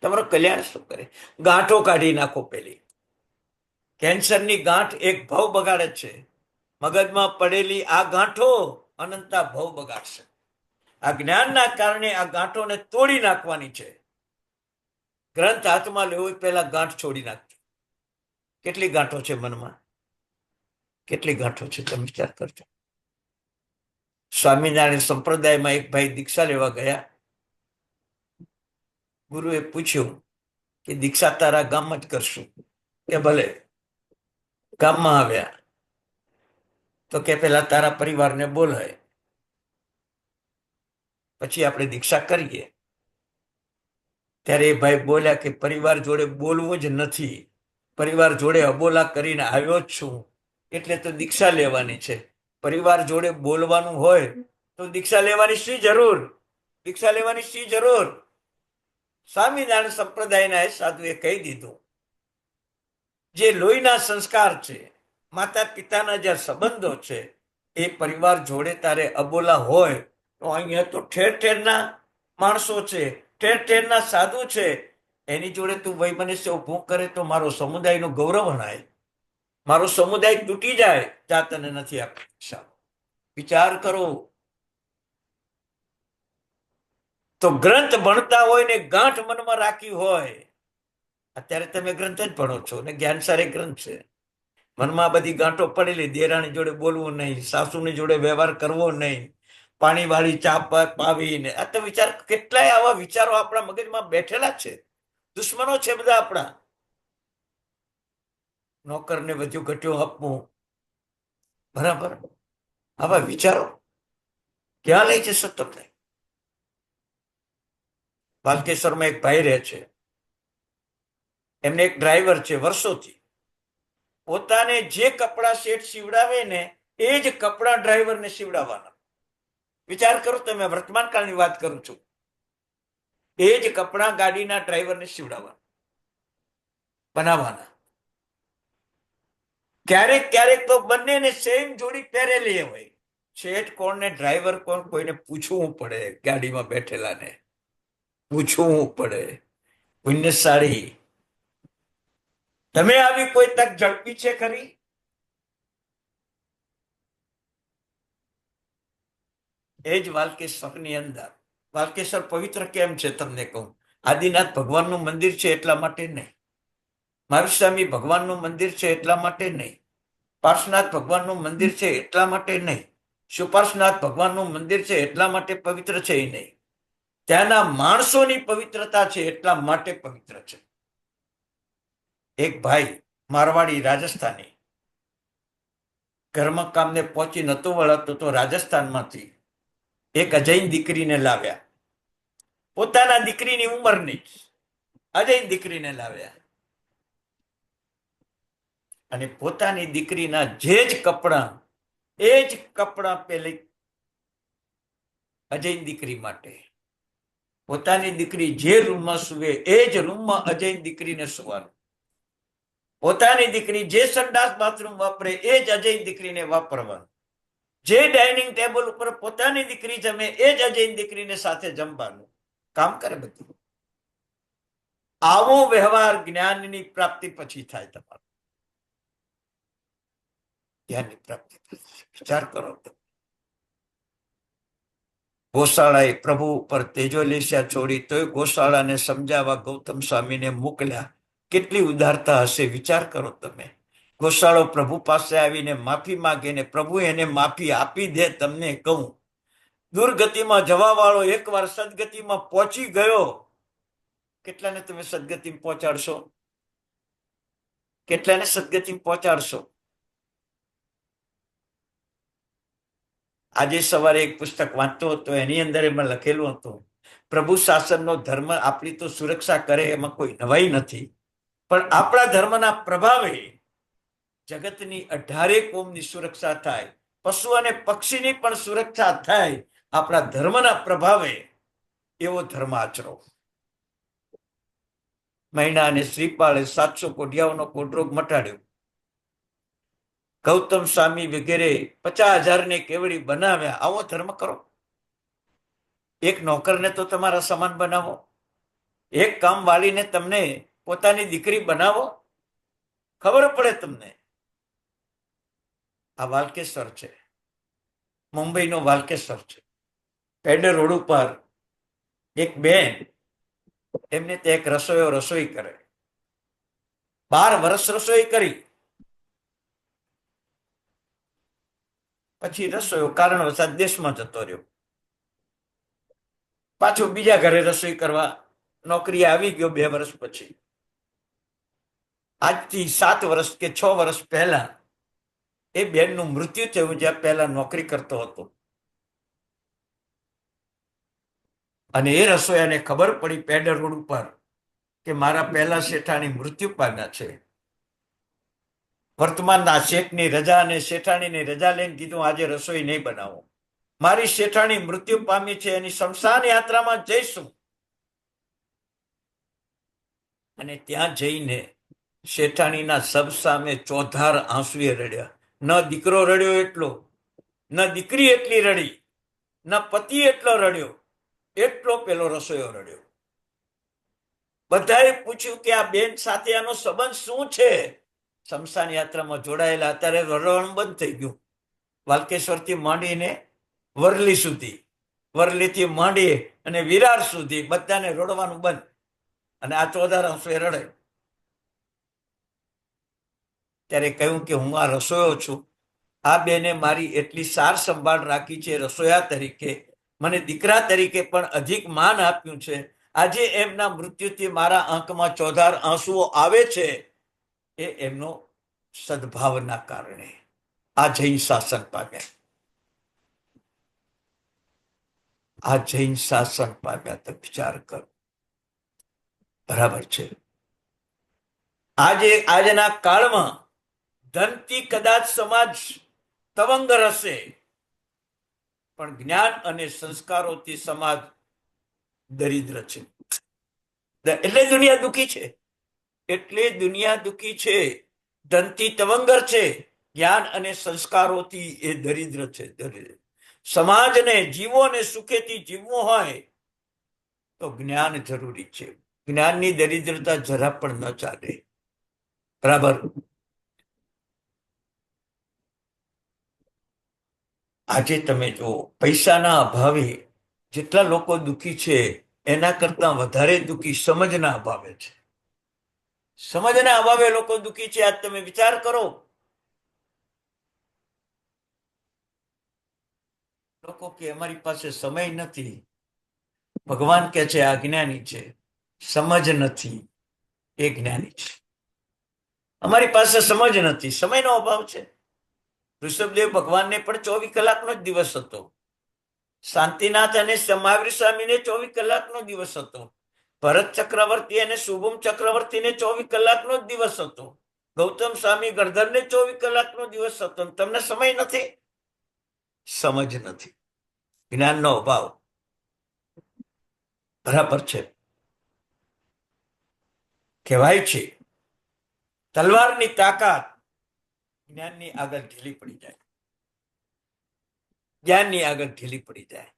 તમારું કલ્યાણ શું કરે? ગાંઠો કાઢી નાખો. પેલી કેન્સરની ગાંઠ એક ભાવ બગાડે છે. મગજમાં પડેલી આ ગાંઠો અનંતા ભાવ બગાડશે. આ જ્ઞાનના કારણે આ ગાંઠોને તોડી નાખવાની છે. ગ્રંથ હાથમાં લેવો પહેલા ગાંઠ છોડી નાખજો. કેટલી ગાંઠો છે મનમાં, કેટલી ગાંઠો છે, તમે વિચાર કરજો. સ્વામિનારાયણ સંપ્રદાયમાં એક ભાઈ દીક્ષા લેવા ગયા. ગુરુએ પૂછ્યું કે દીક્ષા તારા ગામમાં જ કરશું? કે ભલે. ગામમાં આવ્યા, તો કે પેલા તારા પરિવારને બોલાય, પછી આપણે દીક્ષા કરીએ. ત્યારે એ ભાઈ બોલ્યા કે પરિવાર જોડે બોલવું જ નથી, પરિવાર જોડે અબોલા કરીને આવ્યો જ છું, એટલે તો દીક્ષા લેવાની છે. પરિવાર જોડે બોલવાનું હોય તો દીક્ષા લેવાની શી જરૂર? દીક્ષા લેવાની શી જરૂર? સ્વામિનારાયણ સંપ્રદાયના સાધુએ કહી દીધું, જે લોહીના સંસ્કાર છે, માતા પિતાના જે સંબંધો છે, એ પરિવાર જોડે તારે અબોલા હોય તો અહીંયા તો ઠેર ઠેરના માણસો છે, ઠેર ઠેરના સાધુ છે, એની જોડે તું વૈમનસ્ય ઊભું કરે તો મારો સમુદાયનું ગૌરવ હણાય, મારો સમુદાય તૂટી જાય. જાતને નથી આપી. વિચાર કરો. તો ગ્રંથ ભણતા હોય ને ગાંઠ મનમાં રાખી હોય, અત્યારે તમે ગ્રંથ જ ભણો છો ને જ્ઞાનસારી ગ્રંથ છે, મનમાં બધી ગાંઠો પડેલી, દેરાણી જોડે બોલવું નહીં, સાસુની જોડે વ્યવહાર કરવો નહીં, પાણી વાળી ચા પાવીને, આ તો વિચાર, કેટલાય આવા વિચારો આપણા મગજમાં બેઠેલા છે. દુશ્મનો છે બધા આપણા. નોકરને વધુ ઘટ્યો આપવું, બરાબર, આવા વિચારો ક્યાં લઈ જશો તમને? બાલકેશ્વરમાં એક ભાઈ રહે છે, એમને એક ડ્રાઈવર છે, વર્ષોથી પોતાને જે કપડા શેઠ સીવડાવે ને એ જ કપડા ડ્રાઈવરને સીવડાવવાના. વિચાર કરો તમે, વર્તમાન કાળની વાત કરું છું. એ જ કપડા ગાડીના ડ્રાઈવરને સીવડાવવાના, બનાવવાના. ક્યારેક ક્યારેક તો બંનેને સેમ જોડી પહેરેલી હોય. શેઠ કોણ ને ડ્રાઈવર કોણ, કોઈને પૂછવું પડે, ગાડીમાં બેઠેલાને પૂછવું પડે. પુણ્યશાળી, તમે આવી કોઈ તક ઝડપી છે ખરી? એ જ વાલકેશ્વરની અંદર. વાલકેશ્વર પવિત્ર કેમ છે તમને કહું. આદિનાથ ભગવાનનું મંદિર છે એટલા માટે નહીં, મહાવીર ભગવાનનું મંદિર છે એટલા માટે નહીં, પાર્શ્વનાથ ભગવાનનું મંદિર છે એટલા માટે નહીં, સુપાર્શ્વનાથ ભગવાનનું મંદિર છે એટલા માટે પવિત્ર છે એ નહીં, ત્યાંના માણસોની પવિત્રતા છે એટલા માટે પવિત્ર છે. એક ભાઈ મારવાડી રાજસ્થાની ઘરમાં કામને પહોંચી નતું વળતું તો રાજસ્થાનમાંથી એક અજય દીકરીને લાવ્યા, પોતાના દીકરીની ઉંમરની અજય દીકરીને લાવ્યા, અને પોતાની દીકરીના જે જ કપડા, એ જ કપડા પેલી અજય દીકરી માટે. પોતાની દીકરી જે રૂમમાં સુવે એ જ રૂમમાં અજય દીકરીને સુવાનું. પોતાની દીકરી જે સંડાસ બાથરૂમ વાપરે એ જ અજય દીકરીને વાપરવાનું. જે ડાઇનિંગ ટેબલ ઉપર પોતાની દીકરી જમે એ જ અજય દીકરીને સાથે જમવાનું. કામ કરે બધું. આવો વ્યવહાર જ્ઞાનની પ્રાપ્તિ પછી થાય. તમારો જ્ઞાનની પ્રાપ્તિ પછી. વિચાર કરો. ગોશાળાએ પ્રભુ ઉપર તેજોલેશિયા છોડી તોય ગોશાળાને સમજાવવા ગૌતમ સ્વામીને મોકલ્યા. કેટલી ઉદારતા હશે, વિચાર કરો તમે. ગોશાળો પ્રભુ પાસે આવીને માફી માંગે ને પ્રભુ એને માફી આપી દે. તમને કહું, દુર્ગતિમાં જવા વાળો એકવાર સદગતિમાં પહોંચી ગયો, કેટલાને તમે સદગતિ પહોંચાડશો? કેટલાને સદગતિ પહોંચાડશો? આજે સવારે એક પુસ્તક વાંચતો હતો, એની અંદર એમાં લખેલું હતું, પ્રભુ શાસનનો ધર્મ આપણી તો સુરક્ષા કરે એમાં કોઈ નવાઈ નથી, પણ આપણા ધર્મના પ્રભાવે જગતની 18 કોમની સુરક્ષા થાય, પશુ અને પક્ષીની પણ સુરક્ષા થાય. આપણા ધર્મના પ્રભાવે એવો ધર્મ આચરો. મહિના અને શ્રીપાળે 700 કોઢિયાઓનો કોઢરોગ મટાડ્યો. ગૌતમ સ્વામી વગેરે 50,000 ને કેવડી બનાવ્યા. આવો ધર્મ કરો. એક નોકરને તો તમારા સમાન બનાવો, એક કામ વાળીને તમને પોતાની દીકરી બનાવો, ખબર પડે તમને. આ વાલકેશ્વર છે, મુંબઈનો વાલકેશ્વર છે. પેડર રોડ ઉપર એક બેન, એમને તે એક રસોઈ કરે, 12 વર્ષ રસોઈ કરી. પછી રસોઈયો કારણવશાત દેશમાં જતો રહ્યો. પાછો બીજા ઘરે રસોઈ કરવા નોકરી આવી ગયો 2 વર્ષ પછી. આજથી 7 વર્ષ કે 6 વર્ષ પહેલા એ બેનનું મૃત્યુ થયું જ્યાં પહેલા નોકરી કરતો હતો. અને એ રસોઈયાને ખબર પડી પેડર રોડ ઉપર કે મારા પહેલા શેઠાણી મૃત્યુ પામ્યા છે. વર્તમાનના શેઠની રજા અને શેઠાણીની રજા લઈને કીધું આજે રસોઈ નહીં બનાવો, મારી શેઠાણી મૃત્યુ પામી છે, એની શમશાન યાત્રામાં જઈશું. અને ત્યાં જઈને શેઠાણીના શબ સામે ચોધાર આંસુએ રડ્યા. ન દીકરો રડ્યો એટલો, ન દીકરી એટલી રડી, ન પતિ એટલો રડ્યો, એટલો પેલો રસોઈયો રડ્યો. બધાએ પૂછ્યું કે આ બેન સાથે આનો સંબંધ શું છે? શમશાન યાત્રામાં જોડાયેલા. અત્યારે રડવાનું બંધ થઈ ગયું. વાલકેશ્વરથી માંડીને વરલી સુધી, વરલીથી માંડી અને વિરાર સુધી બધાને રડવાનું બંધ. અને આ ચોધાર આંસુએ રડે. ત્યારે કહ્યું કે હું આ રસોઈયો છું, આ બેને મારી એટલી સાર સંભાળ રાખી છે રસોયા તરીકે, મને દીકરા તરીકે પણ અધિક માન આપ્યું છે. આજે એમના મૃત્યુથી મારા આંખમાં ચોધાર આંસુઓ આવે છે, એ એમનો સદભાવના કારણે. આ જૈન શાસન પામ્યા, આ જૈન શાસન પામ્યા. તો વિચાર કરો. બરાબર છે. આજના કાળમાં ધનથી કદાચ સમાજ તવંગર હશે, પણ જ્ઞાન અને સંસ્કારોથી સમાજ દરિદ્ર છે. એટલે દુનિયા દુઃખી છે. એટલે દુનિયા દુઃખી છે. ધનથી તવંગર છે, જ્ઞાન અને સંસ્કારોથી એ દરિદ્ર છે. દરિદ્ર સમાજને જીવો અને સુખેથી જીવવું હોય તો જ્ઞાન જરૂરી છે. જ્ઞાનની દરિદ્રતા જરા પણ ન ચાલે. બરાબર. આજે તમે જો પૈસાના અભાવે જેટલા લોકો દુઃખી છે, એના કરતા વધારે દુઃખી સમજના અભાવે છે. સમજના અભાવે લોકો દુઃખી છે. આજ તમે વિચાર કરો. લોકો કે અમારી પાસે સમય નથી. ભગવાન કે છે આ જ્ઞાની છે. સમજ નથી, એ જ્ઞાની છે. અમારી પાસે સમજ નથી, સમયનો અભાવ છે. ઋષભદેવ ભગવાનને પણ 24 કલાકનો જ દિવસ હતો. શાંતિનાથ અને સમાવીર સ્વામીને 24 કલાકનો દિવસ હતો. ભરત ચક્રવર્તી અને શુભમ ચક્રવર્તીને 24 કલાકનો જ દિવસ હતો. ગૌતમ સ્વામી ગણધરને 24 કલાકનો દિવસ હતો. તમને સમય નથી, સમજ નથી, જ્ઞાનનો અભાવ. બરાબર છે. કહેવાય છે તલવારની તાકાત જ્ઞાનની આગળ ઢીલી પડી જાય, જ્ઞાનની આગળ ઢીલી પડી જાય.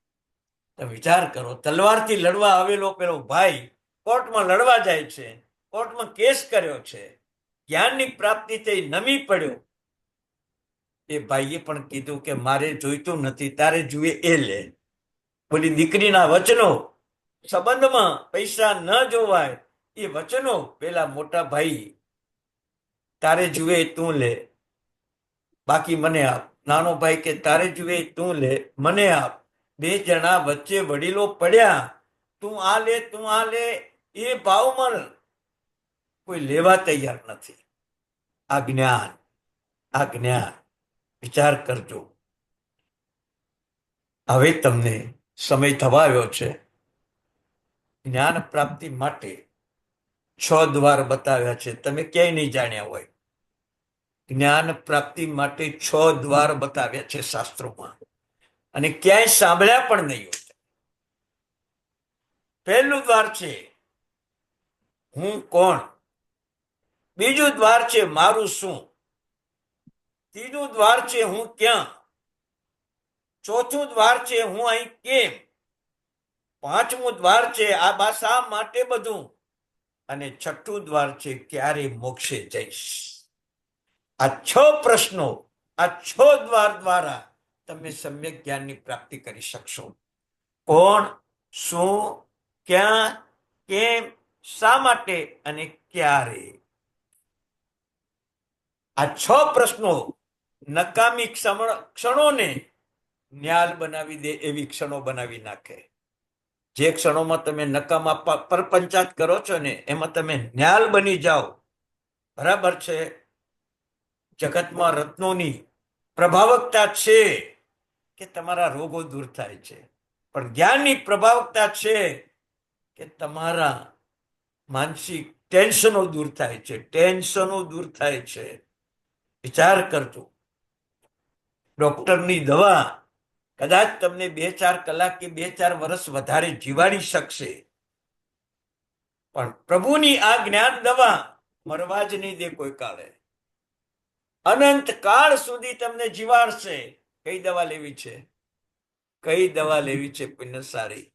તો વિચાર કરો, તલવારથી લડવા આવેલો પેલો ભાઈ કોર્ટમાં લડવા જાય છે, કોર્ટમાં કેસ કર્યો છે, જ્ઞાનની પ્રાપ્તિ થઈ નમી પડ્યો. એ ભાઈએ પણ કીધું કે મારે જોઈતું નથી, તારે જુએ એ લે. બોલી દીકરીના વચનો, સંબંધમાં પૈસા ન જોવાય એ વચનો પેલા મોટા ભાઈ, તારે જુએ તું લે, બાકી મને આપ. નાનો ભાઈ કે તારે જુએ તું લે, મને આપ. બે જણા વચ્ચે વડીલો પડ્યા, તું આ લે, તું આ લે. એ ભાવમાં કોઈ લેવા તૈયાર નથી. આ જ્ઞાન, આ જ્ઞાન. વિચાર કરજો. હવે તમને સમય થવા આવ્યો છે. જ્ઞાન પ્રાપ્તિ માટે 6 દ્વાર બતાવ્યા છે. તમે ક્યાંય નહીં જાણ્યા હોય. જ્ઞાન પ્રાપ્તિ માટે 6 દ્વાર બતાવ્યા છે શાસ્ત્રોમાં, અને ક્યાંય સાંભળ્યા પણ નહીં હોય. પહેલું દ્વાર છે હું કોણ. બીજું દ્વાર છે મારું શું. ત્રીજું દ્વાર છે હું ક્યાં. ચોથું દ્વાર છે હું અહીં કેમ. પાંચમું દ્વાર છે આ બા શા માટે બધું. અને છઠ્ઠું દ્વાર છે ક્યારે મોક્ષે જઈશ. આ 6 પ્રશ્નો, આ 6 દ્વાર દ્વારા તમે સમ્યક જ્ઞાનની પ્રાપ્તિ કરી શકશો. કોણ, શું, ક્યાં, કેમ, શા માટે અને ક્યારે. આ 6 પ્રશ્નો નકામી ક્ષણોને ન્યાલ બનાવી દે એવી ક્ષણો બનાવી નાખે. જે ક્ષણોમાં તમે નકામા પરપંચાત કરો છો ને, એમાં તમે ન્યાલ બની જાઓ. બરાબર છે. જગતમાં રત્નોની પ્રભાવકતા છે કે તમારા રોગો દૂર થાય છે, પણ જ્ઞાનની પ્રભાવકતા છે કે તમારા માનસિક ટેન્શનો દૂર થાય છે, ટેન્શનો દૂર થાય છે. વિચાર કરજો, ડોક્ટરની દવા કદાચ તમને 2-4 કલાક કે 2-4 વર્ષ વધારે જીવાડી શકશે, પણ પ્રભુની આ જ્ઞાન દવા મરવા જ નહીં દે કોઈ કાળે. અનંત કાળ સુધી તમને જીવાડશે. કઈ દવા લેવી છે? કઈ દવા લેવી છે પુણ્યશાળી?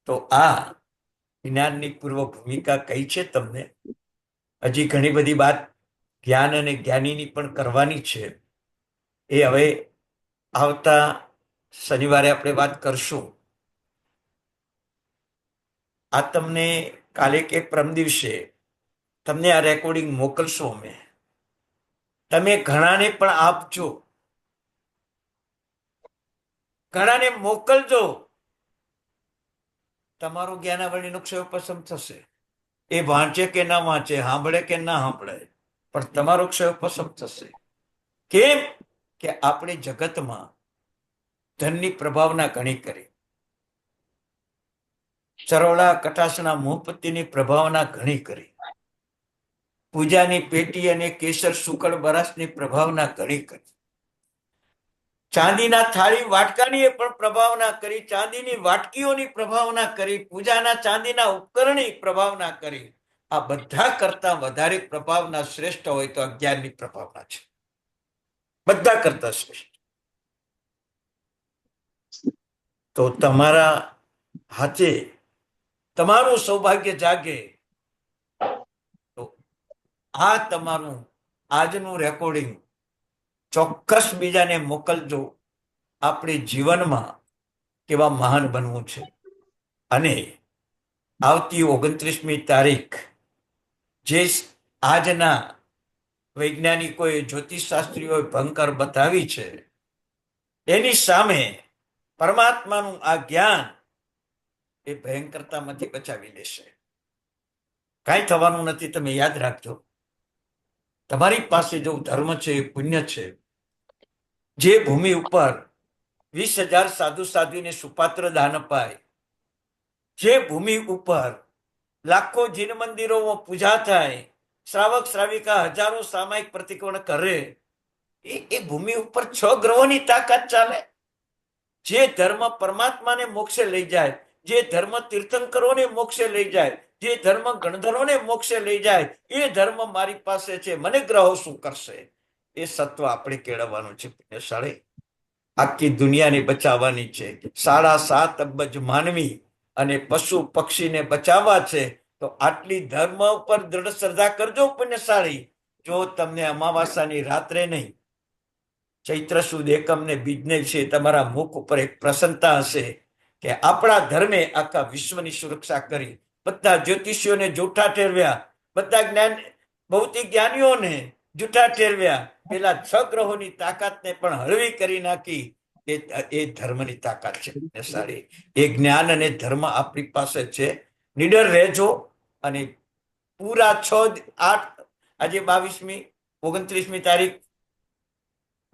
તો આ જ્ઞાનની પૂર્વ ભૂમિકા કઈ છે તમને? હજી ઘણી બધી વાત જ્ઞાન અને જ્ઞાનીની પણ કરવાની છે. એ હવે આવતા શનિવારે આપણે વાત કરશું. આ તમને કાલે કે પરમ દિવસે તમને આ રેકોર્ડિંગ મોકલશો અમે. તમે ઘણાને પણ આપજો, ઘણાને મોકલજો. તમારો જ્ઞાનાવળીનો ક્ષય પસંદ થશે. એ વાંચે કે ના વાંચે, સાંભળે કે ના સાંભળે, પણ તમારો ક્ષય પસંદ થશે. કેમ કે આપણે જગતમાં ધનની પ્રભાવના ઘણી કરી, ચરોડા કટાસના મોહપતિની પ્રભાવના ઘણી કરી, પૂજાની પેટી અને કેસર સુકળ બરસની પ્રભાવના ઘણી કરી, ચાંદીના થાળી વાટકાની પણ પ્રભાવના કરી, ચાંદીની વાટકીઓની પ્રભાવના કરી, પૂજાના ચાંદીના ઉપકરણની પ્રભાવના કરી. આ બધા કરતા વધારે પ્રભાવના શ્રેષ્ઠ હોય તો અજ્ઞાનની પ્રભાવના છે. બધા કરતા શ્રેષ્ઠ. તો તમારા હાથે તમારું સૌભાગ્ય જાગે તો આ તમારું આજનું રેકોર્ડિંગ ચોક્કસ બીજાને મોકલજો. આપણે જીવનમાં કેવા મહાન બનવું છે. અને આવતી 29મી તારીખ જે આજના વૈજ્ઞાનિકોએ જ્યોતિષશાસ્ત્રીઓએ ભંકર બતાવી છે, એની સામે પરમાત્માનું આ જ્ઞાન એ ભયંકરતામાંથી બચાવી લેશે. કાંઈ થવાનું નથી. તમે યાદ રાખજો, તમારી પાસે જો ધર્મ છે, પુણ્ય છે, જે ભૂમિ ઉપર 20,000 સાધુ સાધ્વીને સુપાત્ર દાન અપાય, જે ભૂમિ ઉપર લાખો જીન મંદિરોમાં પૂજા થાય, શ્રાવક શ્રાવિકા હજારો સામાયિક પ્રતિક્રમણ કરે, એ ભૂમિ ઉપર 6 ગ્રહોની તાકાત ચાલે. જે ધર્મ પરમાત્માને મોક્ષે લઈ જાય, જે ધર્મ તીર્થંકરોને મોક્ષે લઈ જાય, જે ધર્મ ગણધરોને મોક્ષે લઈ જાય, એ ધર્મ મારી પાસે છે, મને ગ્રહો શું કરશે? એ સત્વ આપણે કેળવવાનું છે પુણ્યશાળી. આખી દુનિયાને બચાવવાની છે. 7.5 અબજ માનવી અને પશુ પક્ષીને બચાવવા છે. તો આટલી ધર્મ ઉપર દ્રઢ શ્રદ્ધા કરજો પુણ્યશાળી. જો તમને અમાવાસાની રાત્રે નહીં, ચૈત્ર સુદ એકમ ને બીજને છે તમારા મુખ ઉપર એક પ્રસન્નતા હશે કે આપણા ધર્મે આખા વિશ્વની સુરક્ષા કરી, બધા જ્યોતિષીઓને જૂઠા ઠેરવ્યા, બધા ભૌતિક જ્ઞાનીઓને જૂઠા ઠેરવ્યા, પેલા 6 ગ્રહોની તાકાતને પણ હળવી કરી નાખી. એ ધર્મની તાકાત છે સારી. એ જ્ઞાન અને ધર્મ આપણી પાસે છે. નીડર રહેજો. અને પૂરા 6-8 આજે 22મી 29મી તારીખ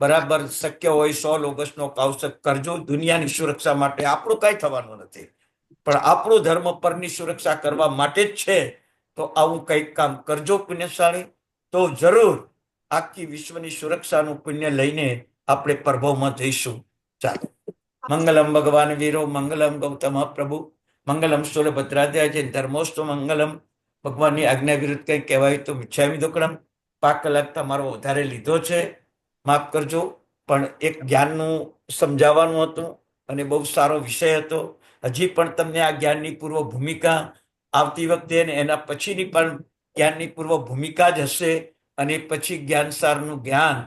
બરાબર શક્ય હોય 100 ઓગસ્ટનો કાવસક કરજો દુનિયાની સુરક્ષા માટે. આપણું કઈ થવાનું નથી, પણ આપણું ધર્મ પરની સુરક્ષા કરવા માટે જ છે. તો આવું કંઈક કામ કરજો પુણ્યશાળી. તો જરૂર આખી વિશ્વની સુરક્ષાનું પુણ્ય લઈને આપણે પ્રભવમાં જઈશું. ચાલો. મંગલમ ભગવાન વીરો, મંગલમ ગૌતમ પ્રભુ, મંગલમ સ્થૂલભદ્રાધ્યાય, ધર્મોસ્તુ મંગલમ. ભગવાનની આજ્ઞા વિરુદ્ધ કંઈ કહેવાય તો મિચ્છામિ દુક્કડમ. 5 કલાક તમારો વધારે લીધો છે, માફ કરજો. પણ એક જ્ઞાનનું સમજાવવાનું હતું અને બહુ સારો વિષય હતો. હજી પણ તમને આ જ્ઞાનની પૂર્વ ભૂમિકા આવતી વખતે અને એના પછીની પણ જ્ઞાનની પૂર્વ ભૂમિકા જ હશે. અને પછી જ્ઞાનસારનું જ્ઞાન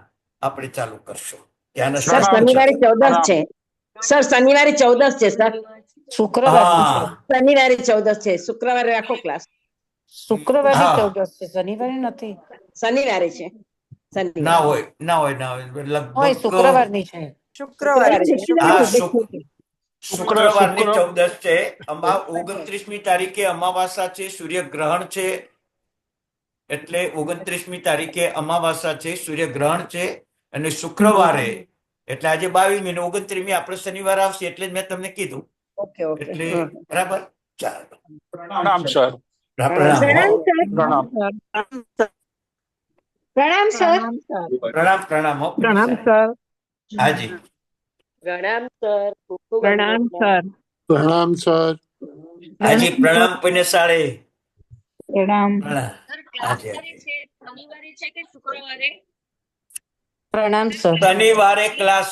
આપણે ચાલુ કરશું. સર શનિવારે 14 છે. સર શનિવારે 14 છે. સર શુક્રવાર શનિવારે 14 છે. શુક્રવારે આખો ક્લાસ. શુક્રવારે હા. 14 છે, શનિવારે નથી. શનિવારે છે. શનિવારે. ના હોય હોય લગભગ શુક્રવારની છે. શુક્રવારે છે. હા, શુક્રવારની 14 છે. 29મી તારીખે અમાવાસા છે, સૂર્યગ્રહણ છે. એટલે 29મી તારીખે અમાવાસા છે, સૂર્યગ્રહણ છે. અને શુક્રવારે એટલે આજે 22મી ને 29મી આપણે શનિવાર આવશે એટલે જ મેં તમને કીધું. ઓકે ઓકે એટલે બરાબર, ચાલો. પ્રણામ સર. પ્રણામ હો. પ્રણામ. પ્રણામ સર. પ્રણામ પ્રણામ હો. પ્રણામ સર. હાજી. પ્રણામ સર. પ્રણામ સર. પ્રણામ સર. હાજી પ્રણામ પૈનેસાળે. પ્રણામ. પ્રણામ. સર ક્લાસ ક્યારે છે? શનિવારે છે કે શુક્રવારે? પ્રણામ સર. શનિવારે ક્લાસ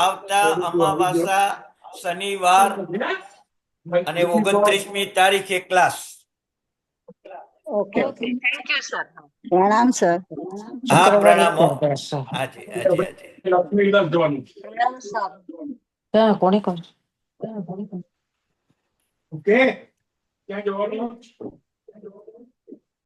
આવતા અમાવાસા શનિવાર અને 29મી તારીખે class. Okay okay thank you sir. પ્રણામ સર. હા પ્રણામ હો. સર. હાજી હાજી હાજી. લક્ષ્મીદાસ જવાનું. પ્રણામ સર. ક્યાં કોને કોણ? ઓકે ક્યાં જવાનું?